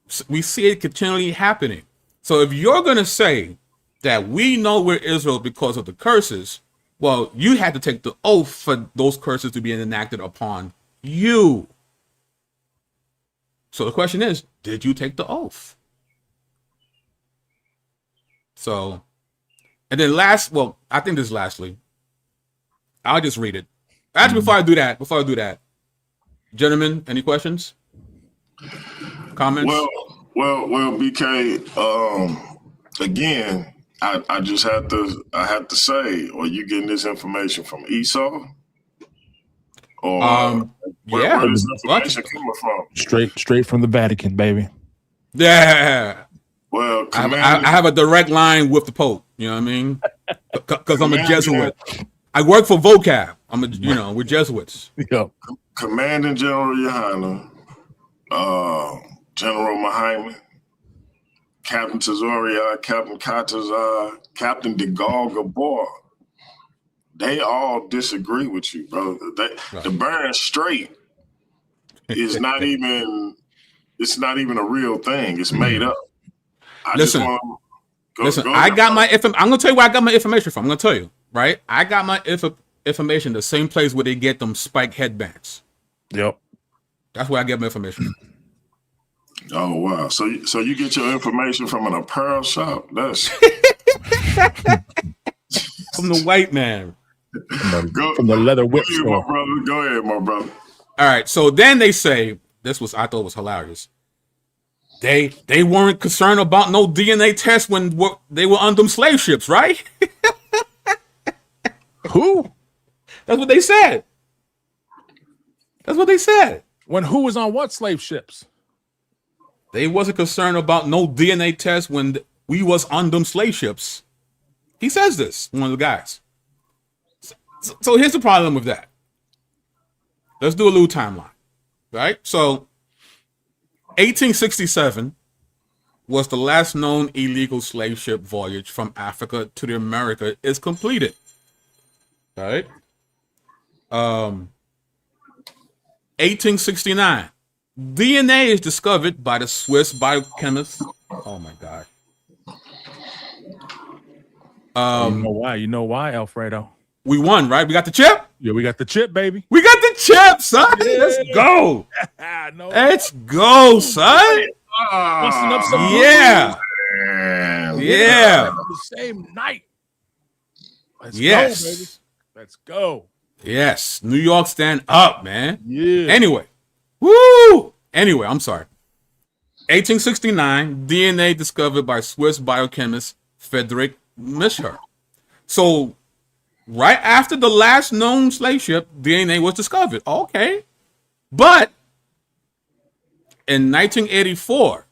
[SPEAKER 4] So we see it continually happening. So if you're going to say that we know we're Israel because of the curses, well, you had to take the oath for those curses to be enacted upon you. So the question is, did you take the oath? So, and then I think this lastly, I'll just read it. Actually, before I do that, gentlemen, any questions? Comments?
[SPEAKER 2] Well, Well, BK. Again, I just have to say, are you getting this information from Esau, or
[SPEAKER 4] Yeah,
[SPEAKER 2] where this information coming from?
[SPEAKER 3] Straight from the Vatican, baby.
[SPEAKER 4] Yeah.
[SPEAKER 2] Well,
[SPEAKER 4] I have a direct line with the Pope. You know what I mean? Because I'm a Jesuit. I work for vocab. We're Jesuits.
[SPEAKER 3] Yeah.
[SPEAKER 2] Commanding General Yohana, General Mahaiman, Captain Tezoria, Captain Katazar, Captain DeGaulle Gabor. They all disagree with you, bro. The Burn Strait is not even. It's not even a real thing. It's made up.
[SPEAKER 4] Listen, I got my I'm gonna tell you where I got my information from. I'm gonna tell you, right? I got my information the same place where they get them spike headbands.
[SPEAKER 3] Yep.
[SPEAKER 4] That's where I get my information.
[SPEAKER 2] Oh wow! So you get your information from an apparel shop? That's
[SPEAKER 4] from the white man.
[SPEAKER 3] From the leather whip store.
[SPEAKER 2] Go ahead, my brother.
[SPEAKER 4] All right. So then they say I thought was hilarious. They weren't concerned about no DNA test when they were on them slave ships, right?
[SPEAKER 3] Who?
[SPEAKER 4] That's what they said. That's what they said.
[SPEAKER 3] When who was on what slave ships?
[SPEAKER 4] They wasn't concerned about no DNA test when we was on them slave ships. He says this, one of the guys. So here's the problem with that. Let's do a little timeline, right? So 1867 was the last known illegal slave ship voyage from Africa to the America is completed. Right? 1869. DNA is discovered by the Swiss biochemist. Oh my God.
[SPEAKER 3] You know why, Alfredo?
[SPEAKER 4] We won, right? We got the chip?
[SPEAKER 3] Yeah, we got the chip, baby.
[SPEAKER 4] We got the chip, son. Yeah. Let's go. Let's go, son.
[SPEAKER 3] Busting up some
[SPEAKER 4] yeah. Yeah.
[SPEAKER 3] The same night. Let's go, baby. Let's go.
[SPEAKER 4] Yes. New York stand up, man.
[SPEAKER 3] Yeah.
[SPEAKER 4] Anyway. Woo! Anyway, I'm sorry. 1869, DNA discovered by Swiss biochemist Friedrich Mischer. So, right after the last known slave ship, DNA was discovered. Okay. But in 1984,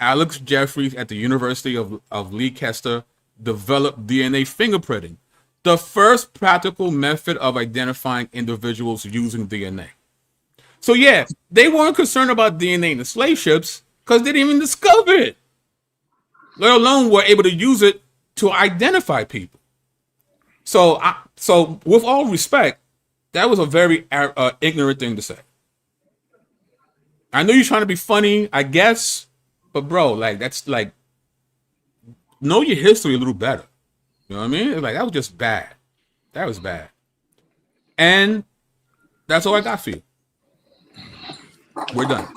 [SPEAKER 4] Alex Jeffries at the University of Leicester developed DNA fingerprinting, the first practical method of identifying individuals using DNA. So yeah, they weren't concerned about DNA in the slave ships because they didn't even discover it, let alone were able to use it to identify people. So with all respect, that was a very ignorant thing to say. I know you're trying to be funny, I guess, but bro, that's know your history a little better. You know what I mean? That was just bad. That was bad. And that's all I got for you. We're done.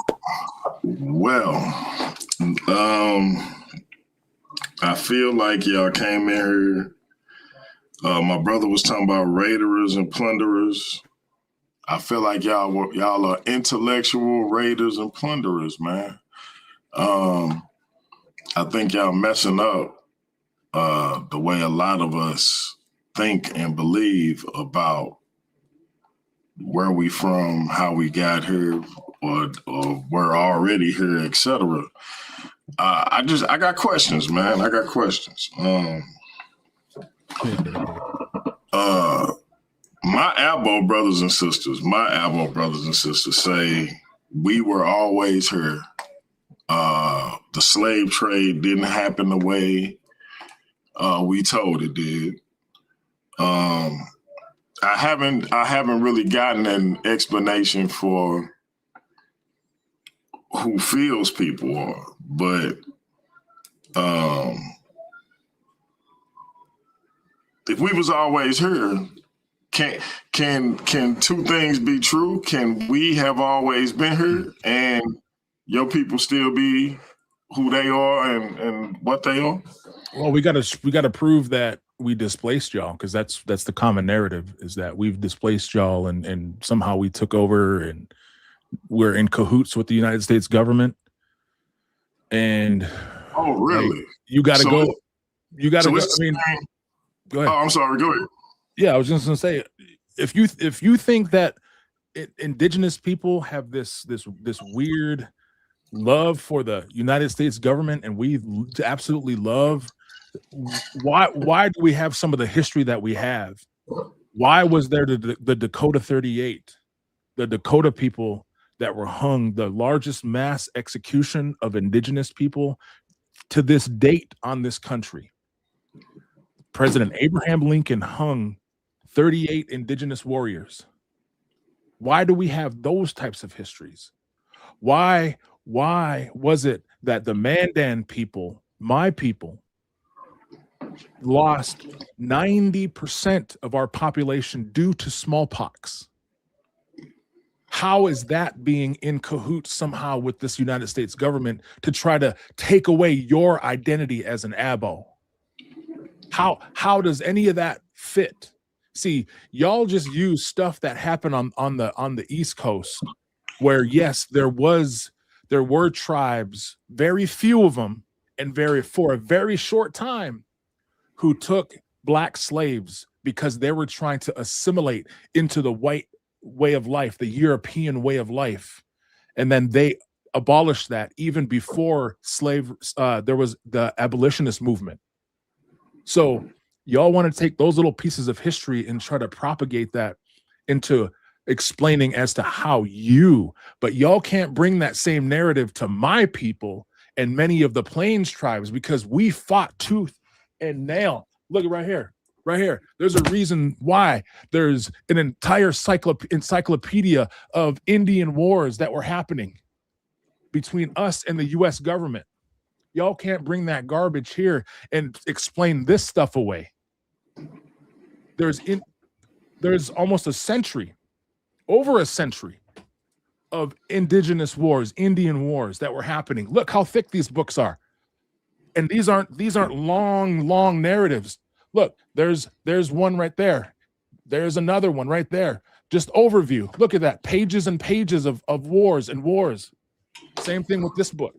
[SPEAKER 2] Well, I feel like y'all came in here. My brother was talking about raiders and plunderers. I feel like y'all are intellectual raiders and plunderers, man. I think y'all messing up the way a lot of us think and believe about where we from, how we got here, or we're already here, etc. I got questions, man. I got questions. My Abo brothers and sisters say we were always here. The slave trade didn't happen the way we told it did. I haven't really gotten an explanation for who Phil's people are, but if we was always here, can two things be true? Can we have always been here and your people still be who they are and what they are?
[SPEAKER 3] Well, we gotta prove that we displaced y'all, because that's the common narrative, is that we've displaced y'all and somehow we took over and we're in cahoots with the United States government. And
[SPEAKER 2] Oh, really?
[SPEAKER 3] You got to
[SPEAKER 2] So
[SPEAKER 3] go. You got to go. I
[SPEAKER 2] it's
[SPEAKER 3] mean,
[SPEAKER 2] saying-
[SPEAKER 3] go ahead.
[SPEAKER 2] Oh, I'm sorry. Go ahead.
[SPEAKER 3] Yeah, I was just gonna say, if you think that indigenous people have this weird love for the United States government, and we absolutely love, why do we have some of the history that we have? Why was there the Dakota 38, the Dakota people that were hung, the largest mass execution of indigenous people to this date on this country? President Abraham Lincoln hung 38 indigenous warriors. Why do we have those types of histories? Why was it that the Mandan people, my people, lost 90% of our population due to smallpox? How is that being in cahoots somehow with this United States government to try to take away your identity as an Abo? How does any of that fit? See, y'all just use stuff that happened on the East Coast, where yes, there were tribes, very few of them, and for a very short time, who took black slaves because they were trying to assimilate into the white way of life, the European way of life, and then they abolished that even before there was the abolitionist movement. So y'all want to take those little pieces of history and try to propagate that into explaining as to how but y'all can't bring that same narrative to my people and many of the Plains tribes, because we fought tooth and nail. Look right here. There's a reason why there's an entire encyclopedia of Indian wars that were happening between us and the US government. Y'all can't bring that garbage here and explain this stuff away. There's almost over a century of indigenous wars, Indian wars that were happening. Look how thick these books are. And these aren't long narratives. Look, there's one right there. There's another one right there. Just overview. Look at that. Pages and pages of wars and wars. Same thing with this book.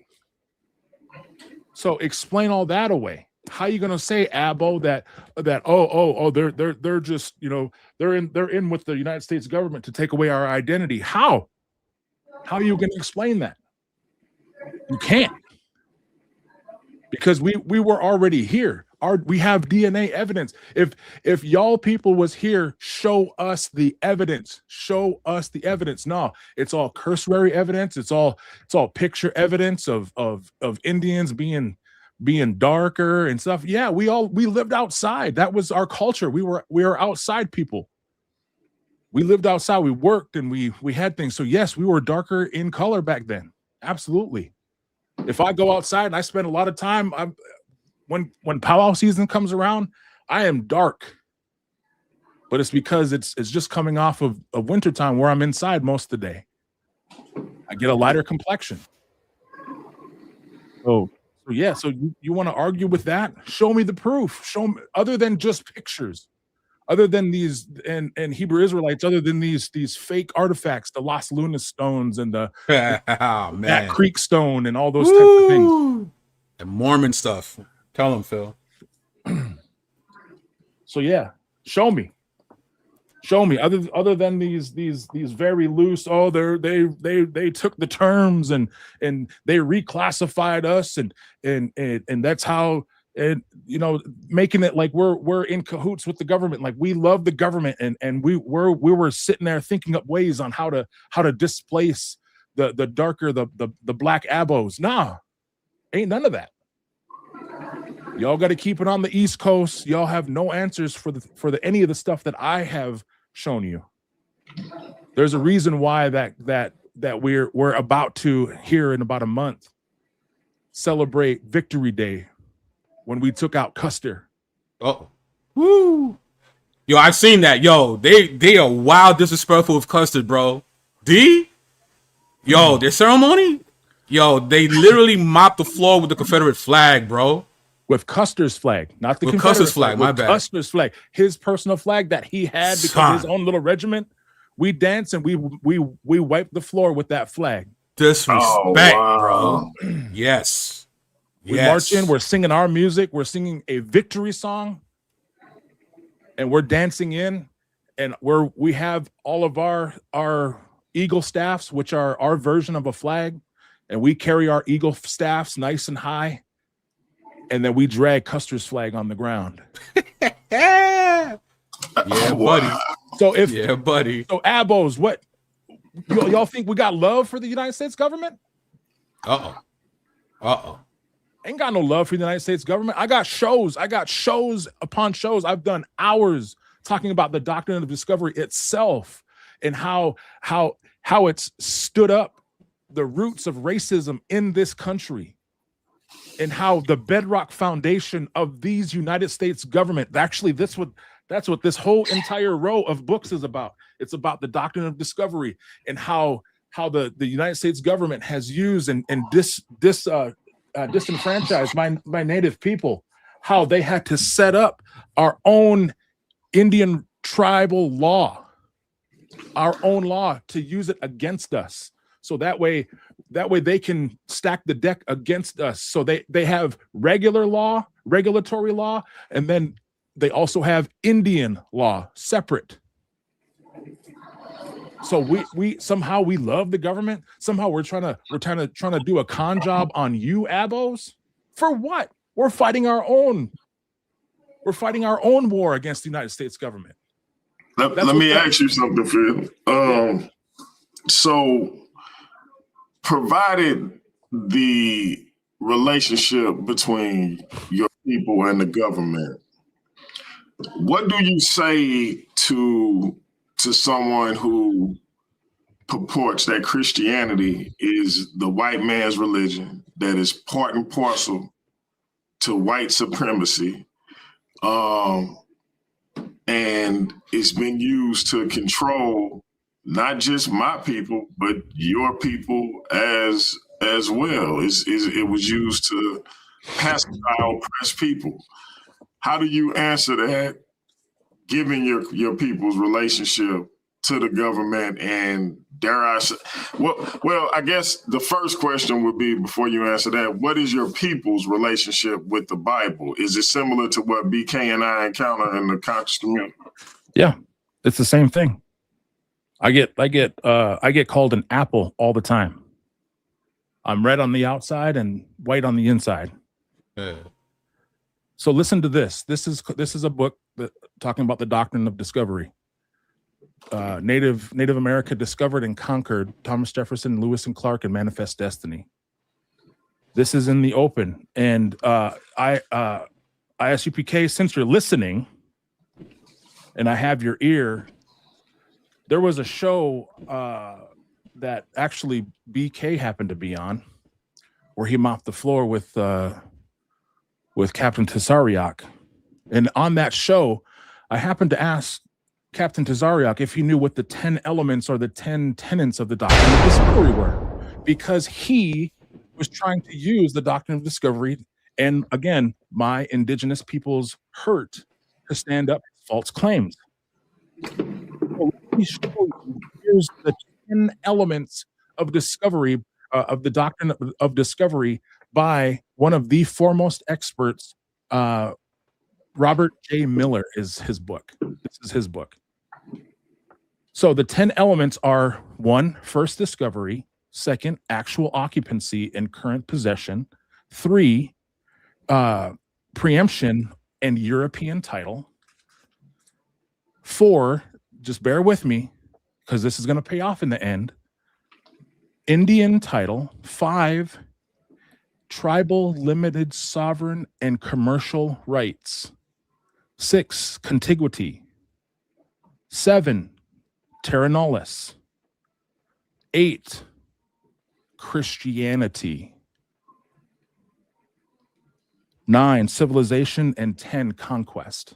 [SPEAKER 3] So explain all that away. How are you going to say, Abo, that they're just, they're in with the United States government to take away our identity? How are you going to explain that? You can't, because we were already here. We have DNA evidence. If y'all people was here, show us the evidence. Show us the evidence. No, it's all cursory evidence. It's all picture evidence of Indians being darker and stuff. Yeah, we lived outside. That was our culture. We were outside people. We lived outside. We worked and we had things. So yes, we were darker in color back then. Absolutely. If I go outside and I spend a lot of time, when powwow season comes around, I am dark. But it's because it's just coming off of wintertime where I'm inside most of the day. I get a lighter complexion. So you want to argue with that? Show me the proof. Show me, other than just pictures, other than these and Hebrew Israelites, other than these fake artifacts, the Las Lunas stones and the that Creek stone and all those types of things.
[SPEAKER 4] And Mormon stuff. Tell them, Phil.
[SPEAKER 3] So yeah, show me. Other than these very loose. Oh, they took the terms and they reclassified us and that's how, and making it like we're in cahoots with the government, like we love the government and we were sitting there thinking up ways on how to displace the darker the black Abos. Nah, ain't none of that. Y'all got to keep it on the East Coast. Y'all have no answers for any of the stuff that I have shown you. There's a reason why that we're about to, here in about a month, celebrate Victory Day when we took out Custer.
[SPEAKER 4] Oh, woo! Yo, I've seen that. Yo, they are wild disrespectful of Custer, bro. Yo, their ceremony. Yo, they literally mopped the floor with the Confederate flag, bro.
[SPEAKER 3] With Custer's flag, not the
[SPEAKER 4] with
[SPEAKER 3] Confederate
[SPEAKER 4] Custer's flag. My bad.
[SPEAKER 3] Custer's flag, his personal flag that he had because of his own little regiment. We danced and we wiped the floor with that flag.
[SPEAKER 4] Disrespect,
[SPEAKER 2] wow.
[SPEAKER 4] bro. Yes.
[SPEAKER 3] We march in, we're singing our music, we're singing a victory song, and we're dancing in, and we have all of our eagle staffs, which are our version of a flag, and we carry our eagle staffs nice and high, and then we drag Custer's flag on the ground.
[SPEAKER 4] Yeah, buddy.
[SPEAKER 3] So
[SPEAKER 4] buddy.
[SPEAKER 3] So abos, what y'all think we got love for the United States government? Ain't got no love for the United States government. I got shows upon shows. I've done hours talking about the doctrine of discovery itself and how it's stood up the roots of racism in this country, and how the bedrock foundation of these United States government, actually that's what this whole entire row of books is about. It's about the doctrine of discovery and how the United States government has used and disenfranchised my native people, how they had to set up our own Indian tribal law, our own law, to use it against us. So that way they can stack the deck against us. So they have regulatory law, and then they also have Indian law separate. So we somehow we love the government. Somehow we're trying to do a con job on you abos. For what? We're fighting our own war against the United States government.
[SPEAKER 2] Let me ask you something, Phil. So provided the relationship between your people and the government, what do you say to someone who purports that Christianity is the white man's religion, that is part and parcel to white supremacy, and it's been used to control not just my people, but your people as well? It was used to pacify oppressed people. How do you answer that, given your people's relationship to the government? And dare I say, well, I guess the first question would be, before you answer that, what is your people's relationship with the Bible? Is it similar to what BK and I encounter in the conscious community?
[SPEAKER 3] Yeah, it's the same thing. I get called an apple all the time. I'm red on the outside and white on the inside. So listen to this. This is a book talking about the doctrine of discovery. Native America Discovered and Conquered, Thomas Jefferson, Lewis and Clark, and Manifest Destiny. This is in the open. And Isupk, since you're listening and I have your ear, there was a show that actually BK happened to be on, where he mopped the floor with Captain Tazariak. And on that show, I happened to ask Captain Tazariak if he knew what the 10 elements or the 10 tenets of the doctrine of discovery were, because he was trying to use the doctrine of discovery and, again, my indigenous people's hurt to stand up false claims. So let me show you. Here's the 10 elements of discovery, of the doctrine of discovery, by one of the foremost experts. Robert J. Miller is his book. This is his book. So the 10 elements are: 1, first discovery; 2, actual occupancy and current possession; 3, preemption and European title; 4, just bear with me because this is going to pay off in the end, Indian title; 5, tribal, limited, sovereign, and commercial rights; 6, contiguity; 7, terra nullius; 8, Christianity; 9, civilization; and 10, conquest.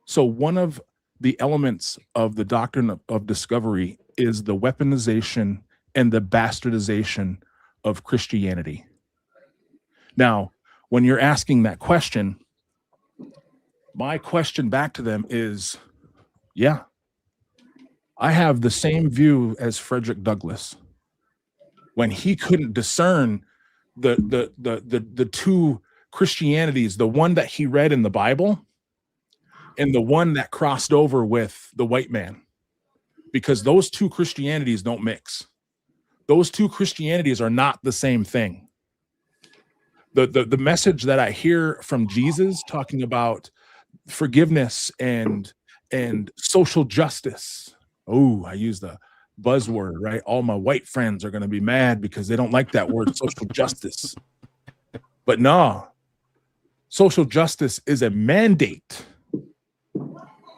[SPEAKER 3] So one of the elements of the doctrine of discovery is the weaponization and the bastardization of Christianity. Now, when you're asking that question, my question back to them is, yeah, I have the same view as Frederick Douglass. when he couldn't discern the two Christianities, the one that he read in the Bible and the one that crossed over with the white man, because those two Christianities don't mix. Those two Christianities are not the same thing. The message that I hear from Jesus talking about forgiveness and social justice. Oh, I use the buzzword, right? All my white friends are going to be mad because they don't like that word, social justice. But no, social justice is a mandate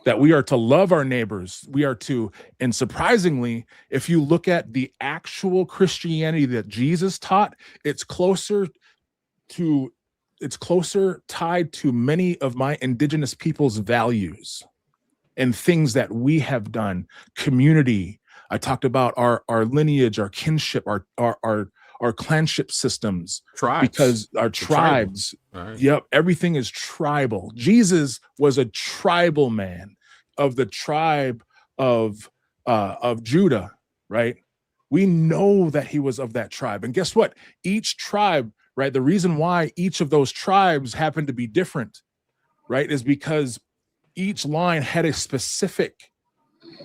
[SPEAKER 3] that we are to love our neighbors. We are to, and surprisingly, if you look at the actual Christianity that Jesus taught, it's closer tied to many of my indigenous people's values and things that we have done. Community. I talked about our lineage, our kinship, our clanship systems,
[SPEAKER 4] tribes.
[SPEAKER 3] Because our tribes. Right. Yep, everything is tribal. Jesus was a tribal man of the tribe of Judah, right? We know that he was of that tribe. And guess what? Each tribe, right? The reason why each of those tribes happen to be different, right, is because each line had a specific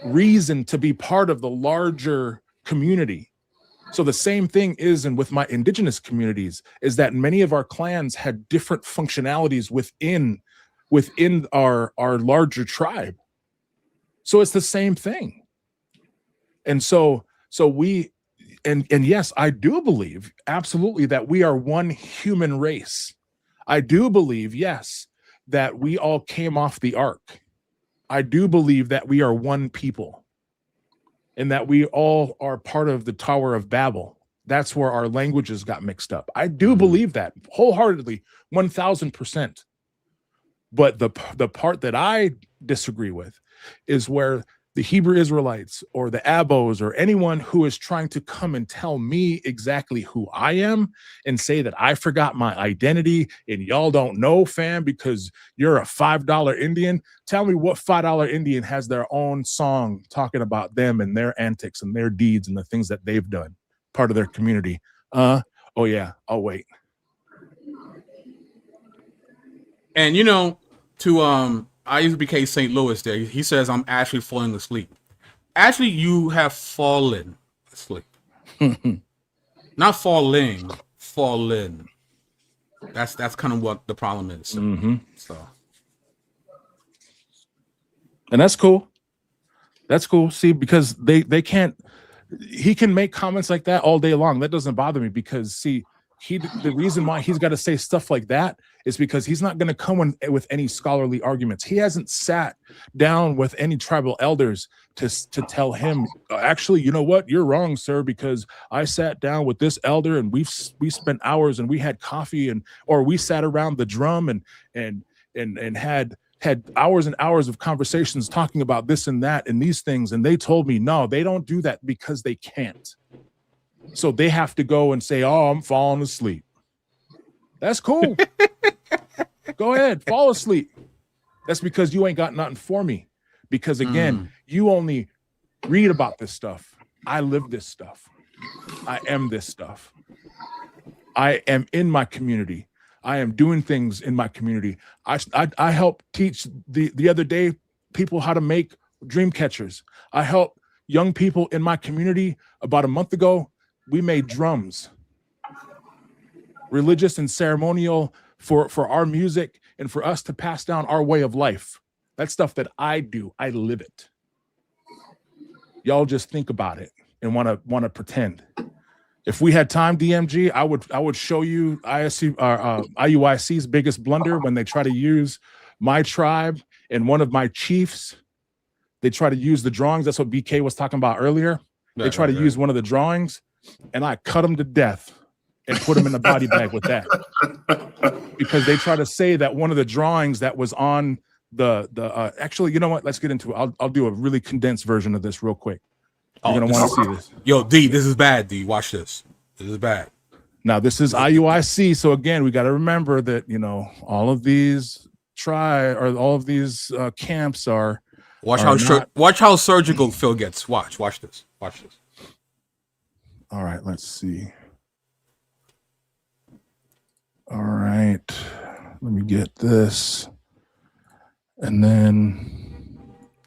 [SPEAKER 3] reason to be part of the larger community. So the same thing is, and with my indigenous communities, is that many of our clans had different functionalities within our larger tribe. So it's the same thing. And so we, and yes, I do believe absolutely that we are one human race. I do believe, yes, that we all came off the ark. I do believe that we are one people and that we all are part of the Tower of Babel. That's where our languages got mixed up. I do believe that wholeheartedly, 1000%. But the part that I disagree with is where the Hebrew Israelites or the Abos or anyone who is trying to come and tell me exactly who I am and say that I forgot my identity and y'all don't know, fam, because you're a $5 Indian. Tell me what $5 Indian has their own song talking about them and their antics and their deeds and the things that they've done, part of their community. Oh yeah, I'll wait.
[SPEAKER 4] And you know, to Isupk St. Louis there, he says, I'm actually falling asleep. Actually, you have fallen asleep. Not falling, fallen. That's kind of what the problem is. So,
[SPEAKER 3] and that's cool. That's cool. See, because they can't, he can make comments like that all day long. That doesn't bother me because, see, the reason why he's got to say stuff like that is because he's not going to come with any scholarly arguments. He hasn't sat down with any tribal elders to tell him, actually, you know what, you're wrong, sir, because I sat down with this elder and we spent hours and we had coffee or we sat around the drum and had hours and hours of conversations talking about this and that and these things, and they told me no, they don't do that because they can't. So they have to go and say, oh, I'm falling asleep. That's cool. Go ahead, fall asleep. That's because you ain't got nothing for me. Because again, you only read about this stuff. I live this stuff. I am this stuff. I am in my community. I am doing things in my community. I help teach the other day people how to make dream catchers. I help young people in my community about a month ago. We made drums, religious and ceremonial for our music and for us to pass down our way of life. That's stuff that I do. I live it. Y'all just think about it and want to pretend. If we had time, DMG, I would show you IUIC's biggest blunder when they try to use my tribe and one of my chiefs. They try to use the drawings. That's what BK was talking about earlier. They try to use one of the drawings. And I cut them to death and put them in the body bag with that, because they try to say that one of the drawings that was on the actually, you know what? Let's get into it. I'll do a really condensed version of this real quick. You're gonna want to see this.
[SPEAKER 4] Yo, D, this is bad. D, watch this. This is bad.
[SPEAKER 3] Now this is IUIC, so again, we got to remember that all of these camps are.
[SPEAKER 4] Watch how surgical Phil gets. Watch this. Watch this.
[SPEAKER 3] All right, let's see. All right, let me get this. And then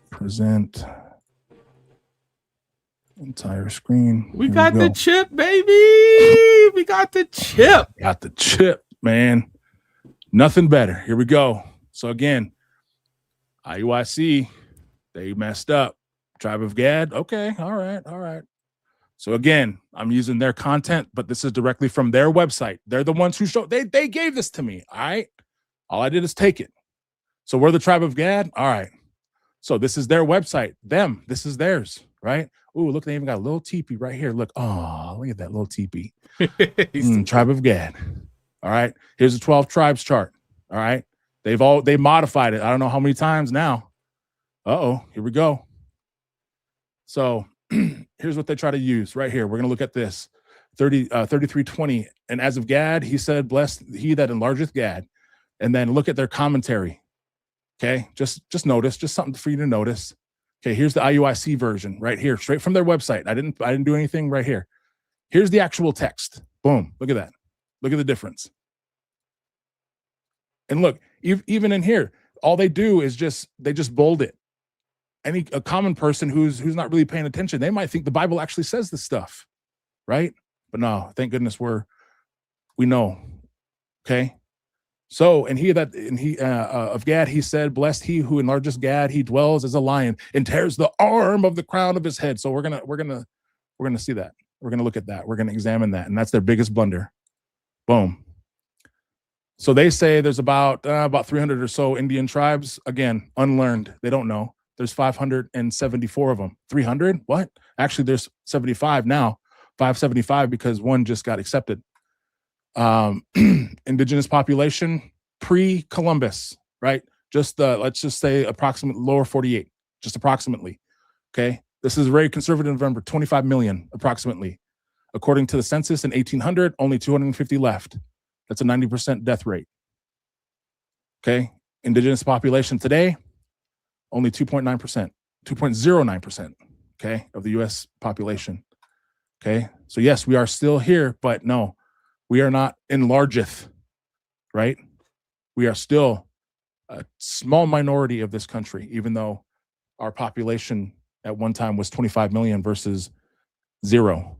[SPEAKER 3] present entire screen.
[SPEAKER 4] We
[SPEAKER 3] Here
[SPEAKER 4] got
[SPEAKER 3] go.
[SPEAKER 4] the chip, baby. We got the chip.
[SPEAKER 3] Got the chip, man. Nothing better. Here we go. So again, IUIC, they messed up. Tribe of Gad. Okay. All right. So again, I'm using their content, but this is directly from their website. They're the ones who showed, they gave this to me. All right. All I did is take it. So we're the Tribe of Gad. All right. So this is their website. This is theirs, right? Ooh, look, they even got a little teepee right here. Look, oh, look at that little teepee. Tribe of Gad. All right. Here's the 12 tribes chart. All right. They modified it. I don't know how many times now. Uh-oh, here we go. So here's what they try to use right here. We're going to look at this 3320. And as of Gad, he said, blessed he that enlargeth Gad. And then look at their commentary. Okay. Just notice, just something for you to notice. Okay. Here's the IUIC version right here, straight from their website. I didn't do anything right here. Here's the actual text. Boom. Look at that. Look at the difference. And look, even in here, all they do is they just bold it. A common person who's not really paying attention, they might think the Bible actually says this stuff, right? But no, thank goodness we know. Okay. So, and he of Gad, he said, blessed he who enlarges Gad, he dwells as a lion and tears the arm of the crown of his head. So we're gonna see that. We're gonna look at that. We're gonna examine that, and that's their biggest blunder. Boom. So they say there's about 300 or so Indian tribes. Again, unlearned. They don't know. There's 574 of them. 300? What? Actually, there's 75 now. 575 because one just got accepted. Indigenous population pre-Columbus, right? Let's just say approximate lower 48, just approximately. Okay. This is a very conservative number, 25 million approximately. According to the census in 1800, only 250 left. That's a 90% death rate. Okay. Indigenous population today, only 2.9%, 2.09%, okay, of the U.S. population. Okay. So yes, we are still here, but no, we are not enlargeth, right? We are still a small minority of this country, even though our population at one time was 25 million versus 0.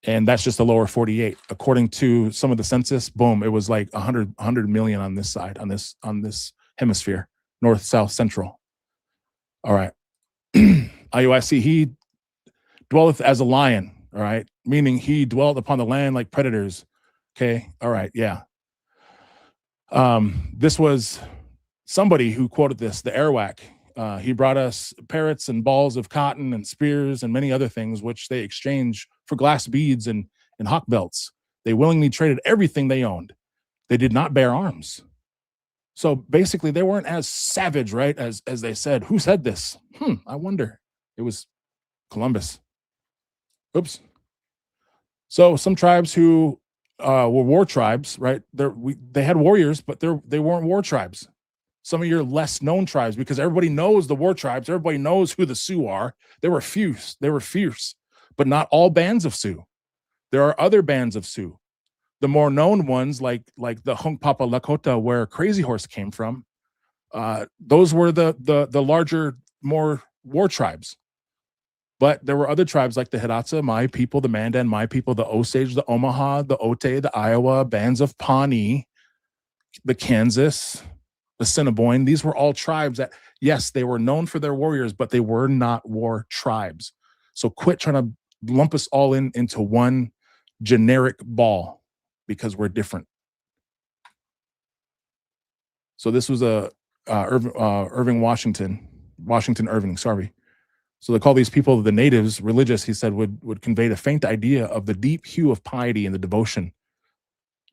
[SPEAKER 3] And that's just the lower 48. According to some of the census, boom, it was like 100 million on this side, on this hemisphere, north, south, central. All right. IUIC, he dwelleth as a lion, all right? Meaning he dwelled upon the land like predators. Okay. All right. Yeah. This was somebody who quoted this, the Arawak. He brought us parrots and balls of cotton and spears and many other things, which they exchanged for glass beads and hawk belts. They willingly traded everything they owned. They did not bear arms. So basically, they weren't as savage, right, as they said. Who said this? I wonder. It was Columbus. Oops. So some tribes who were war tribes, right? They had warriors, but they weren't war tribes. Some of your less known tribes, because everybody knows the war tribes. Everybody knows who the Sioux are. They were fierce. They were fierce, but not all bands of Sioux. There are other bands of Sioux. The more known ones, like the Hunkpapa Lakota, where Crazy Horse came from, those were the larger, more war tribes. But there were other tribes like the Hidatsa, my people, the Mandan, my people, the Osage, the Omaha, the Ote, the Iowa, bands of Pawnee, the Kansas, the Assiniboine. These were all tribes that, yes, they were known for their warriors, but they were not war tribes. So quit trying to lump us all into one generic ball, because we're different. So this was Irving Washington Irving, sorry. So they call these people the natives. Religious, he said, would convey a faint idea of the deep hue of piety and the devotion.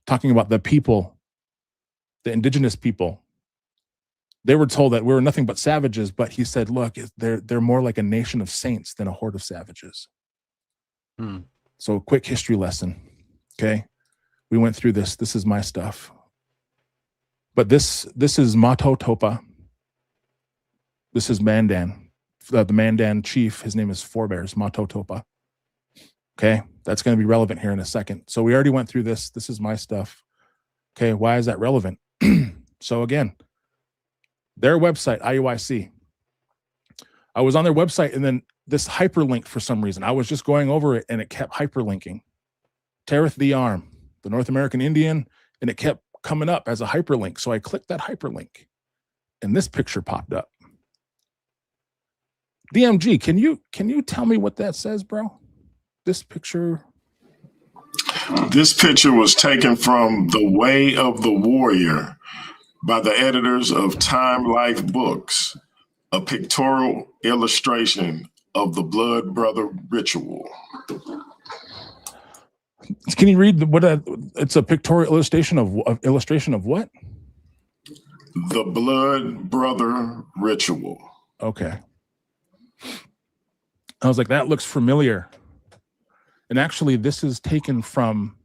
[SPEAKER 3] Talking about the people, the indigenous people. They were told that we were nothing but savages, but he said, look, they're more like a nation of saints than a horde of savages. So a quick history lesson, okay? We went through this. This is my stuff. But this is Mato Topa. This is Mandan. The Mandan chief, his name is Forebears, Mato Topa. Okay, that's going to be relevant here in a second. So we already went through this. This is my stuff. Okay, why is that relevant? So again, their website, IUIC. I was on their website and then this hyperlink for some reason. I was just going over it and it kept hyperlinking. Tereth the Arm, the North American Indian, and it kept coming up as a hyperlink. So I clicked that hyperlink and this picture popped up. DMG, can you tell me what that says, bro? This picture.
[SPEAKER 2] This picture was taken from The Way of the Warrior by the editors of Time Life Books, a pictorial illustration of the Blood Brother ritual.
[SPEAKER 3] Can you read what? It's a pictorial illustration of what?
[SPEAKER 2] The Blood Brother ritual.
[SPEAKER 3] Okay. I was like, that looks familiar. And actually, this is taken from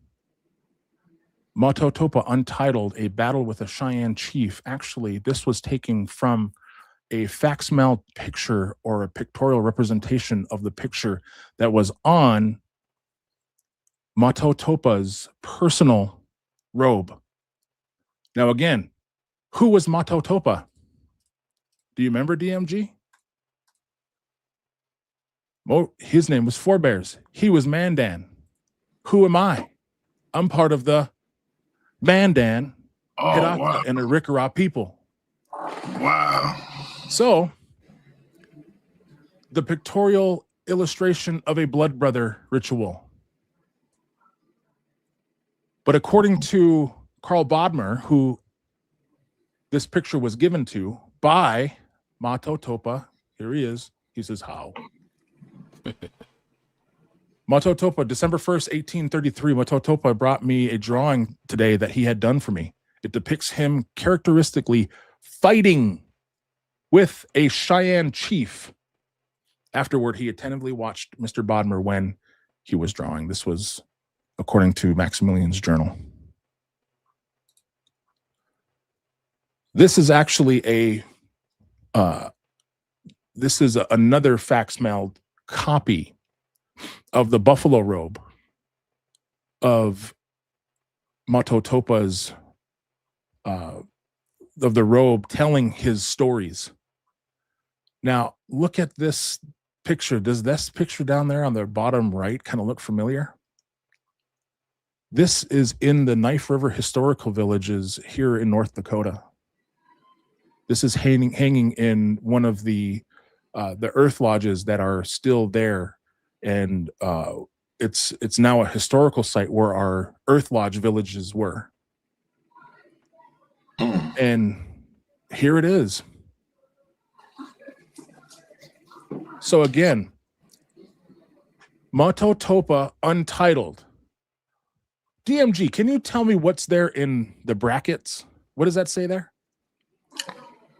[SPEAKER 3] Matotopa Untitled, A Battle with a Cheyenne Chief. Actually, this was taken from a facsimile picture or a pictorial representation of the picture that was on Matotopa's personal robe. Now, again, who was Matotopa? Do you remember, DMG? Oh, his name was Forebears. He was Mandan. Who am I? I'm part of the Mandan, Hidatsa, and the Arikara people.
[SPEAKER 2] Wow.
[SPEAKER 3] So, the pictorial illustration of a blood brother ritual. But according to Carl Bodmer, who this picture was given to by Matotopa, here he is. He says, how? Matotopa, December 1st, 1833, Matotopa brought me a drawing today that he had done for me. It depicts him characteristically fighting with a Cheyenne chief. Afterward, he attentively watched Mr. Bodmer when he was drawing. This was according to Maximilian's journal. This is actually another facsimile copy of the buffalo robe of Matotopa's of the robe telling his stories. Now, look at this picture. Does this picture down there on the bottom right kind of look familiar? This is in the Knife River Historical Villages here in North Dakota. This is hanging in one of the earth lodges that are still there, and it's now a historical site where our earth lodge villages were. And here it is. So again, Matotopa Untitled. DMG, can you tell me what's there in the brackets? What does that say there?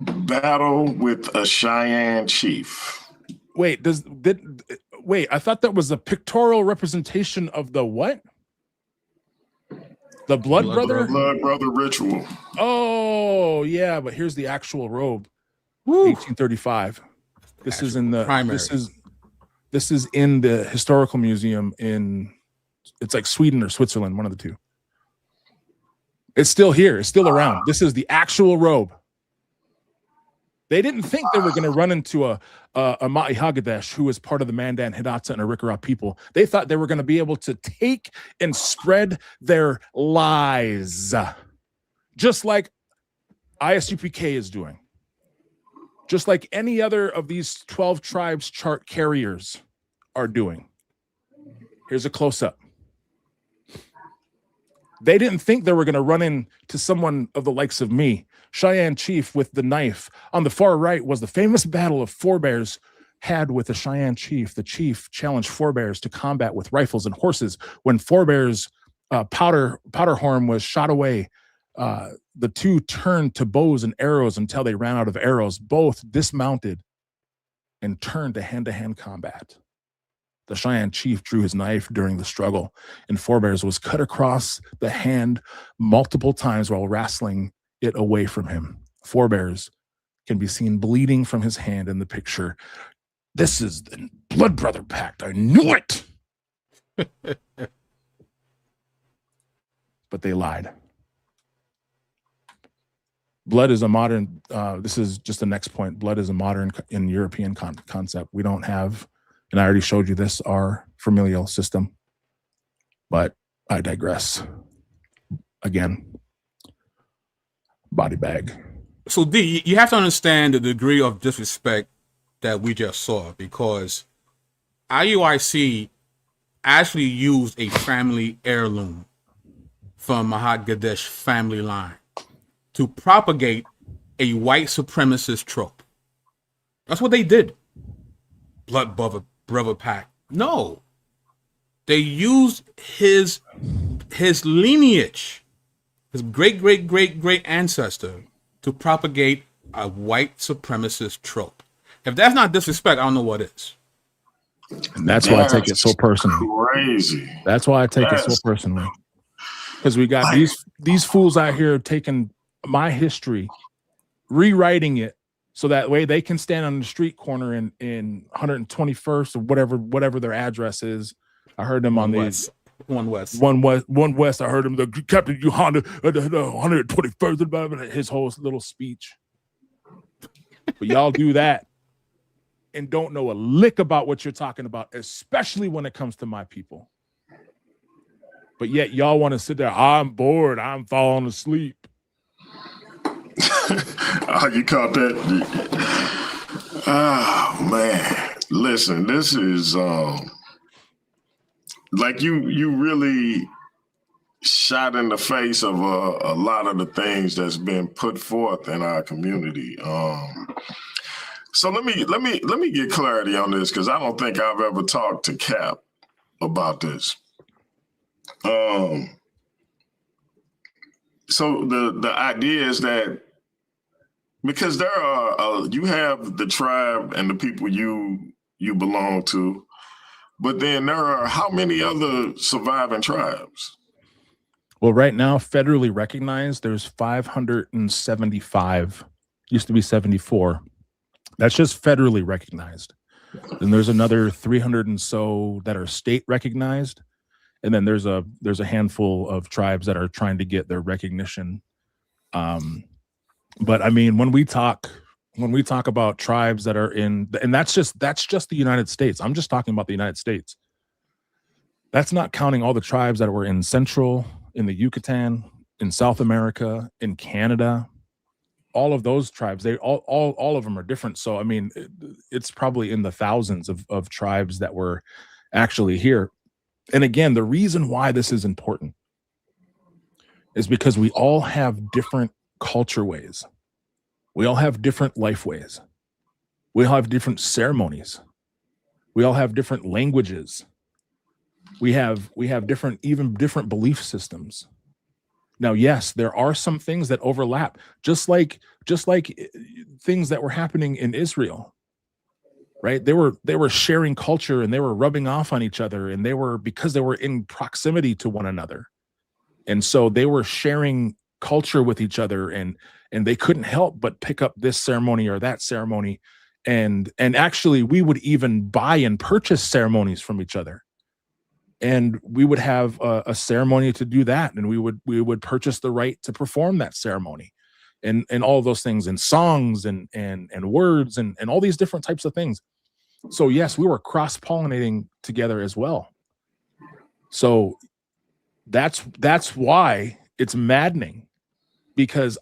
[SPEAKER 2] Battle with a Cheyenne chief.
[SPEAKER 3] Wait, I thought that was a pictorial representation of the what? The blood brother?
[SPEAKER 2] Blood brother ritual.
[SPEAKER 3] Oh, yeah, but here's the actual robe. Woo. 1835. This is in the primary. This is in the historical museum in, it's like Sweden or Switzerland, one of the two. It's still here. It's still around. This is the actual robe. They didn't think they were going to run into a Ma'i Hagadesh, who was part of the Mandan, Hidatsa, and Arikara people. They thought they were going to be able to take and spread their lies, just like Isupk is doing, just like any other of these 12 tribes chart carriers are doing. Here's a close-up. They didn't think they were going to run into someone of the likes of me, Cheyenne chief with the knife. On the far right was the famous battle of Forebears had with the Cheyenne chief. The chief challenged Forebears to combat with rifles and horses. When Forebears' powder horn was shot away, the two turned to bows and arrows until they ran out of arrows. Both dismounted and turned to hand-to-hand combat. The Cheyenne chief drew his knife during the struggle, and Forebears was cut across the hand multiple times while wrestling it away from him. Forebears can be seen bleeding from his hand in the picture. This is the blood brother pact. I knew it. But they lied. Blood is a modern, this is just the next point. Blood is a modern and European concept. We don't have, and I already showed you this, our familial system. But I digress. Again, body bag.
[SPEAKER 4] So D, you have to understand the degree of disrespect that we just saw, because IUIC actually used a family heirloom from Mahat Gadesh family line to propagate a white supremacist trope. That's what they did. Blood brother pack. No. They used his lineage, his great ancestor, to propagate a white supremacist trope. If that's not disrespect, I don't know what is.
[SPEAKER 3] And that's why I take it so personally.
[SPEAKER 2] Crazy.
[SPEAKER 3] That's why I take it so personally. Because we got these fools out here taking my history, rewriting it so that way they can stand on the street corner in 121st or whatever their address is. I heard them on the
[SPEAKER 4] One West.
[SPEAKER 3] I heard him, the Captain Yohana, the 121st, his whole little speech. But y'all do that and don't know a lick about what you're talking about, especially when it comes to my people. But yet y'all want to sit there, I'm bored, I'm falling asleep.
[SPEAKER 2] Oh, you caught that? Oh, man. Listen, this is like you really shot in the face of a lot of the things that's been put forth in our community. So let me get clarity on this, because I don't think I've ever talked to Cap about this. So the idea is that because there are you have the tribe and the people you belong to, but then there are how many other surviving tribes?
[SPEAKER 3] Well, right now, federally recognized, there's 575. Used to be 74. That's just federally recognized. Then there's another 300 and so that are state recognized. And then there's a handful of tribes that are trying to get their recognition. But I mean, when we talk about tribes that are in, and that's just the United States. I'm just talking about the United States. That's not counting all the tribes that were in Central, in the Yucatan, in South America, in Canada. All of those tribes, they all of them are different. So I mean, it's probably in the thousands of tribes that were actually here. And again, the reason why this is important is because we all have different culture ways. We all have different life ways. We all have different ceremonies. We all have different languages. We have different belief systems. Now, yes, there are some things that overlap, just like things that were happening in Israel. Right? They were sharing culture and they were rubbing off on each other, and because they were in proximity to one another. And so they were sharing culture with each other, and they couldn't help but pick up this ceremony or that ceremony. And actually we would even buy and purchase ceremonies from each other. And we would have a ceremony to do that. And we would purchase the right to perform that ceremony. And all of those things, and songs and words and all these different types of things. So yes, we were cross-pollinating together as well. So that's why it's maddening, because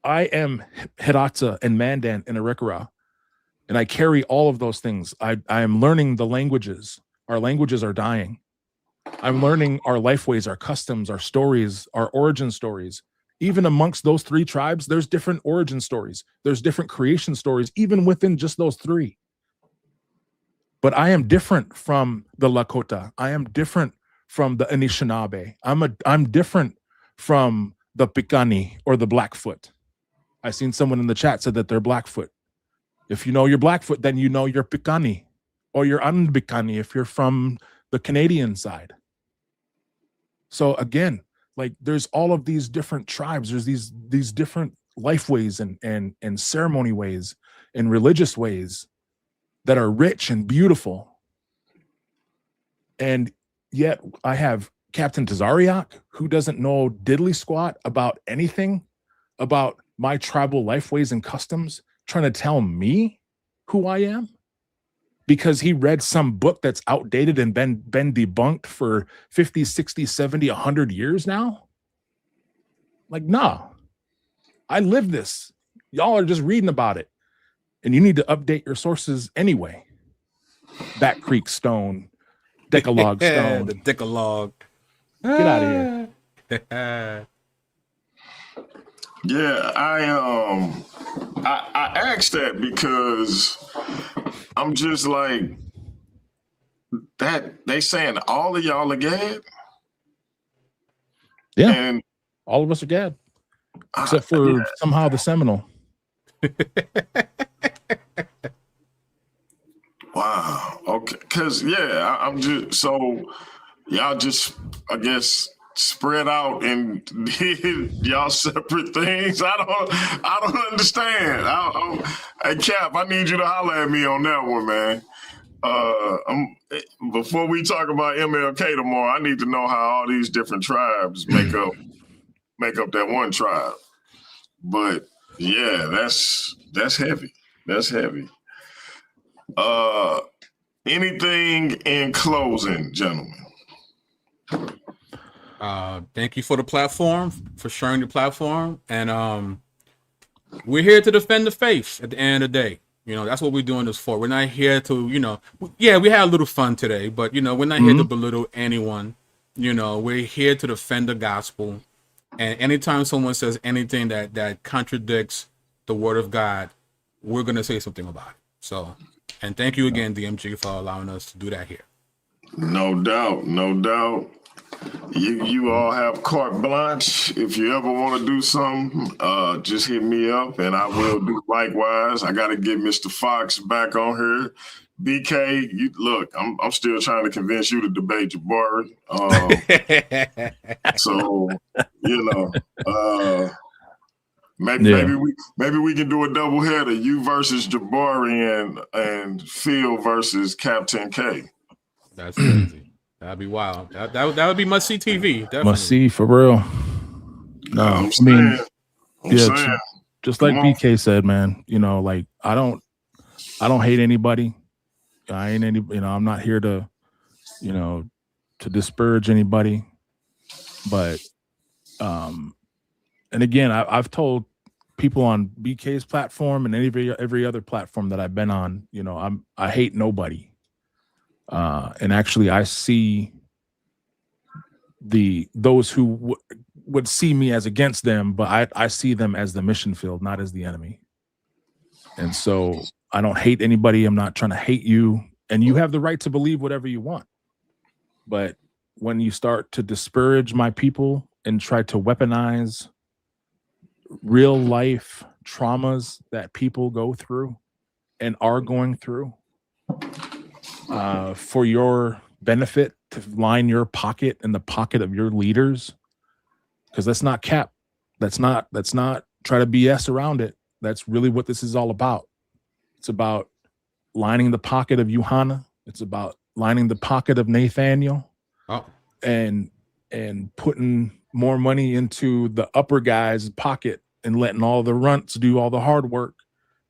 [SPEAKER 3] I am Hiratsa and Mandan and Arikara, and I carry all of those things. I am learning the languages. Our languages are dying. I'm learning our life ways, our customs, our stories, our origin stories. Even amongst those three tribes, there's different origin stories. There's different creation stories, even within just those three. But I am different from the Lakota. I am different from the Anishinaabe. I'm different from the Piikani or the Blackfoot. I seen someone in the chat said that they're Blackfoot. If you know your Blackfoot, then you know your Piikani or your Anbikani if you're from the Canadian side. So again, like there's all of these different tribes. There's these different life ways and ceremony ways and religious ways that are rich and beautiful. And yet I have Captain Tazariak, who doesn't know diddly squat about anything about my tribal lifeways and customs, trying to tell me who I am because he read some book that's outdated and been debunked for 50, 60, 70, 100 years now. Like, nah, I live this. Y'all are just reading about it. And you need to update your sources anyway. Back Creek Stone, Decalogue Stone.
[SPEAKER 4] The Decalogue.
[SPEAKER 3] Get out of here.
[SPEAKER 2] Yeah, I asked that because I'm just like that. They saying all of y'all are Gad.
[SPEAKER 3] Yeah,
[SPEAKER 2] and
[SPEAKER 3] all of us are Gad, except for somehow the Seminole.
[SPEAKER 2] Wow. Okay. Because I'm just so y'all just I guess spread out and did y'all separate things. I don't understand. Hey Cap, I need you to holler at me on that one, man. Before we talk about MLK tomorrow, I need to know how all these different tribes make up that one tribe. But yeah, that's heavy. That's heavy. Anything in closing, gentlemen?
[SPEAKER 4] Thank you for the platform, for sharing the platform. And we're here to defend the faith at the end of the day. You know, that's what we're doing this for. We're not here to, we had a little fun today, but, we're not here to belittle anyone. We're here to defend the gospel. And anytime someone says anything that contradicts the word of God, we're going to say something about it. So, and thank you again, DMG, for allowing us to do that here.
[SPEAKER 2] No doubt. No doubt. You all have carte blanche. If you ever want to do something, just hit me up and I will do likewise. I got to get Mr. Fox back on here. BK, look, I'm still trying to convince you to debate Jabari. So, maybe we can do a doubleheader. You versus Jabari and Phil versus Captain K.
[SPEAKER 4] That's crazy. That'd be wild. That would be must see TV. Definitely.
[SPEAKER 3] Must see for real. No, just like BK said, man. Like I don't hate anybody. I ain't any. I'm not here to, to disparage anybody. But, and again, I've told people on BK's platform and every other platform that I've been on. I hate nobody. And actually, I see those who would see me as against them, but I see them as the mission field, not as the enemy. And so I don't hate anybody. I'm not trying to hate you. And you have the right to believe whatever you want. But when you start to disparage my people and try to weaponize real life traumas that people go through and are going through, for your benefit, to line your pocket and the pocket of your leaders, because that's not cap. That's not try to BS around it. That's really what this is all about. It's about lining the pocket of Johanna. It's about lining the pocket of Nathaniel, and putting more money into the upper guy's pocket and letting all the runts do all the hard work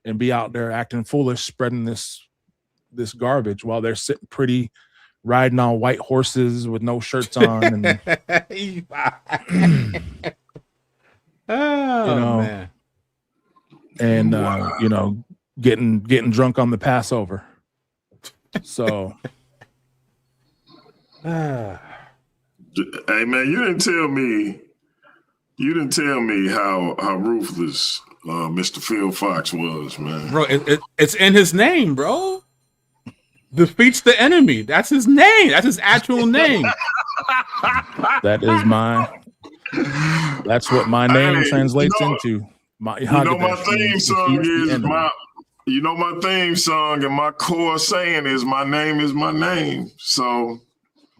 [SPEAKER 3] and be out there acting foolish, spreading this garbage while they're sitting pretty, riding on white horses with no shirts on, and
[SPEAKER 4] man,
[SPEAKER 3] and getting drunk on the Passover. So,
[SPEAKER 2] hey man, you didn't tell me how ruthless Mr. Phil Fox was, man.
[SPEAKER 4] Bro, it's in his name, bro. Defeats the enemy. That's his name. That's his actual name.
[SPEAKER 3] That's what my name translates into. My
[SPEAKER 2] theme song is my theme song, and my core saying is my name is my name. So,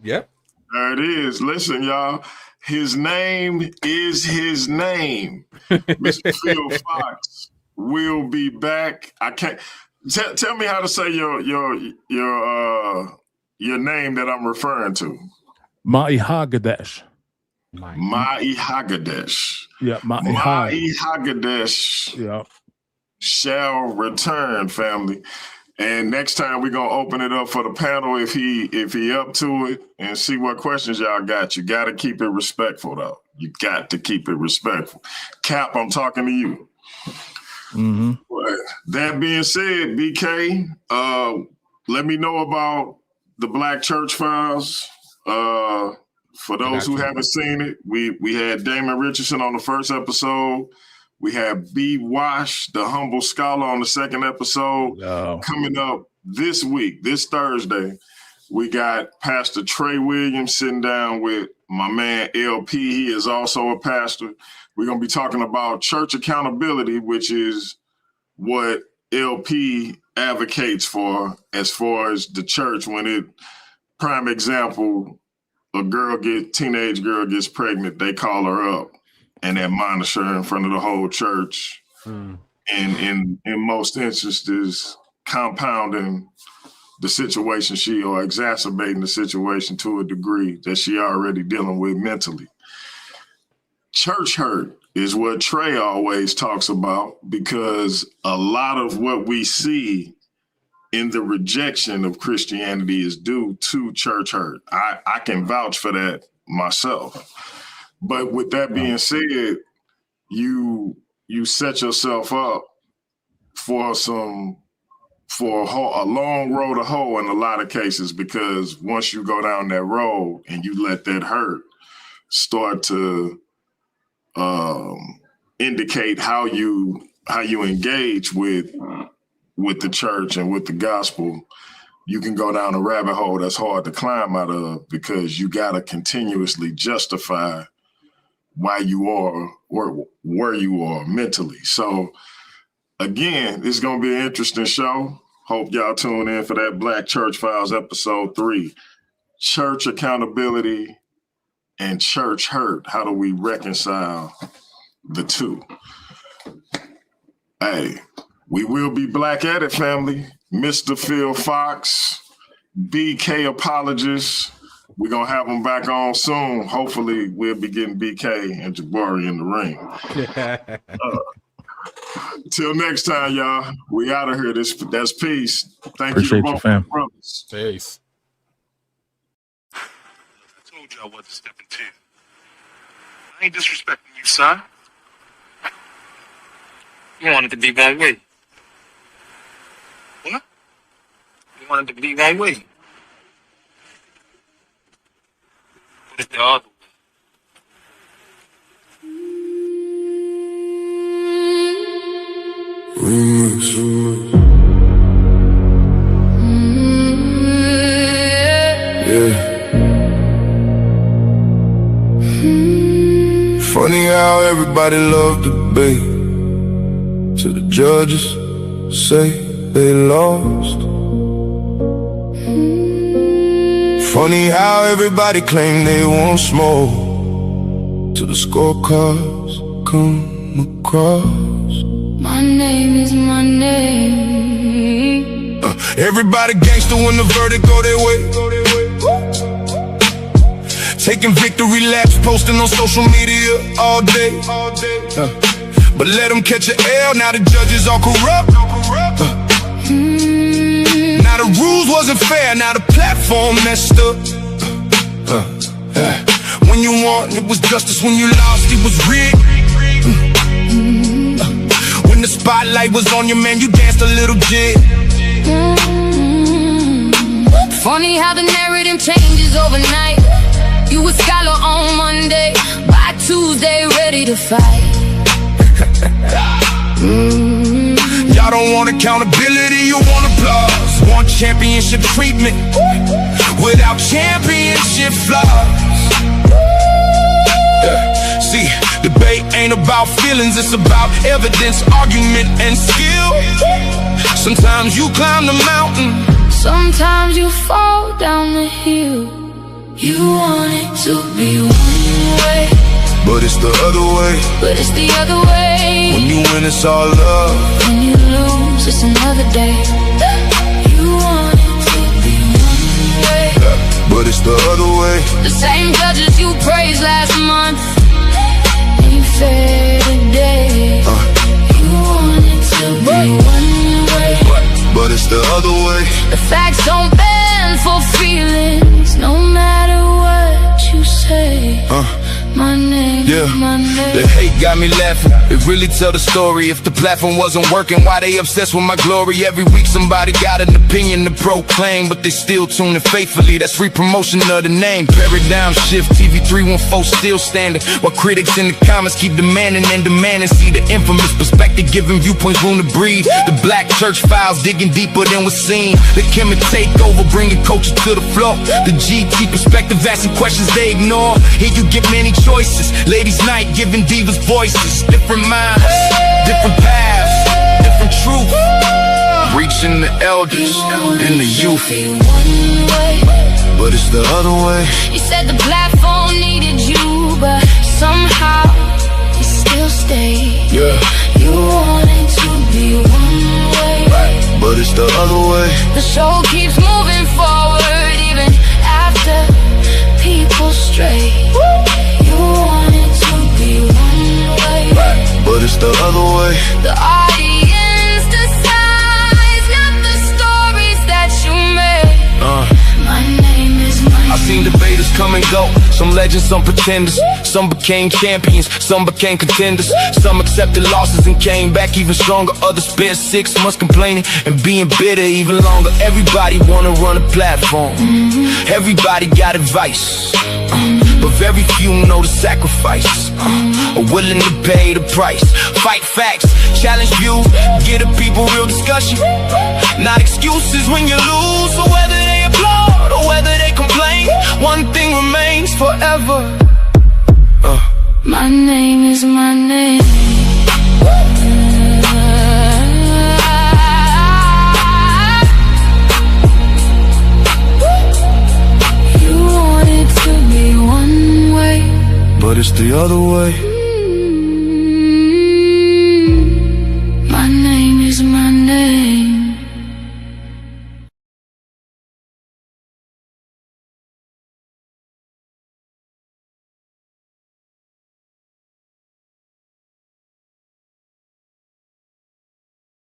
[SPEAKER 4] yep,
[SPEAKER 2] there it is. Listen, y'all. His name is his name. Mr. Phil Fox will be back. I can't. Tell me how to say your name that I'm referring to.
[SPEAKER 3] Ma'i Hagadesh.
[SPEAKER 2] Ma'i Hagadesh.
[SPEAKER 3] Yeah,
[SPEAKER 2] Ma'i Hagadesh.
[SPEAKER 3] Yeah.
[SPEAKER 2] Shall return, family. And next time we're gonna open it up for the panel if he up to it and see what questions y'all got. You gotta keep it respectful though. You got to keep it respectful. Cap, I'm talking to you.
[SPEAKER 3] Mm-hmm.
[SPEAKER 2] That being said, BK, let me know about the Black Church Files. For those who haven't seen it, we had Damon Richardson on the first episode. We have B. Wash, the humble scholar, on the second episode. Coming up this week, this Thursday, we got Pastor Trey Williams sitting down with my man LP. He is also a pastor. We're going to be talking about church accountability, which is what LP advocates for as far as the church when it, prime example, teenage girl gets pregnant, they call her up and admonish her in front of the whole church. And in most instances, compounding the situation or exacerbating the situation to a degree that she already dealing with mentally. Church hurt is what Trey always talks about, because a lot of what we see in the rejection of Christianity is due to church hurt. I can vouch for that myself. But with that being said, you set yourself up for a long road to hoe in a lot of cases, because once you go down that road and you let that hurt start to indicate how you engage with the church and with the gospel, you can go down a rabbit hole that's hard to climb out of, because you got to continuously justify why you are or where you are mentally. So again, it's going to be an interesting show. Hope y'all tune in for that Black Church Files episode 3, church accountability and church hurt. How do we reconcile the two? Hey, we will be back at it, family. Mr. Phil Fox, BK apologist. We're going to have them back on soon. Hopefully, we'll be getting BK and Jabari in the ring. Till next time, y'all. We out of here. That's peace. Thank you to both brothers.
[SPEAKER 4] Peace.
[SPEAKER 11] I told you I wasn't stepping to. I ain't disrespecting you, son. You wanted to be one way. What? You wanted to be one way. But it's the other way.
[SPEAKER 1] Funny how everybody loved debate till the judges say they lost. Funny how everybody claim they want smoke till the scorecards come across.
[SPEAKER 12] My name is my name.
[SPEAKER 1] Everybody gangster when the verdict go their way. Taking victory laps, posting on social media all day. But let them catch an L, now the judges all corrupt. Now the rules wasn't fair, now the platform messed up. When you won, it was justice. When you lost, it was rigged. When the spotlight was on you, man, you danced a little jig.
[SPEAKER 12] Funny how the narrative changes overnight. You a scholar on Monday, by Tuesday ready to fight.
[SPEAKER 1] Y'all don't want accountability, you want applause. Want championship treatment without championship flaws. See, debate ain't about feelings, it's about evidence, argument, and skill. Sometimes you climb the mountain,
[SPEAKER 12] sometimes you fall down the hill. You want it to be one way,
[SPEAKER 1] but it's the other way.
[SPEAKER 12] But it's the other way.
[SPEAKER 1] When you win, it's all love.
[SPEAKER 12] When you lose, it's another day. You want it to be one way,
[SPEAKER 1] but it's the other way.
[SPEAKER 12] The same judges you praised last month ain't fair today. You want it to be one way,
[SPEAKER 1] but it's the other way.
[SPEAKER 12] The facts don't bend for feelings, no matter what you say. My name, my name.
[SPEAKER 1] The hate got me laughing. It really tell the story. If the platform wasn't working, why they obsessed with my glory? Every week somebody got an opinion to proclaim, but they still tune in faithfully. That's free promotion of the name. Paradigm shift, TV 314 still standing, while critics in the comments keep demanding and demanding. See the infamous perspective, giving viewpoints room to breathe. The black church files digging deeper than was seen. The Kemet takeover, bringing culture to the floor. The GT perspective, asking questions they ignore. Here you get many choices. Ladies' night, giving divas voices. Different minds, different paths, different truth. Reaching the elders and the youth, but it's the other way.
[SPEAKER 12] You said the platform needed you, but somehow you still stayed.
[SPEAKER 1] Yeah.
[SPEAKER 12] You wanted to be one way,
[SPEAKER 1] but it's the other way.
[SPEAKER 12] The show keeps moving forward even after people stray. You wanted to be one way,
[SPEAKER 1] but it's the other way.
[SPEAKER 12] The audience decides, not the stories that you made. My name is my name.
[SPEAKER 1] I've seen debaters come and go. Some legends, some pretenders. Some became champions, some became contenders. Some accepted losses and came back even stronger. Others spent 6 months complaining and being bitter even longer. Everybody wanna run a platform. Everybody got advice, but very few know the sacrifice, are willing to pay the price. Fight facts, challenge views, give the people real discussion. Not excuses when you lose, or whether they applaud or whether they complain. One thing remains forever.
[SPEAKER 12] My name is my name.
[SPEAKER 1] But it's the other way.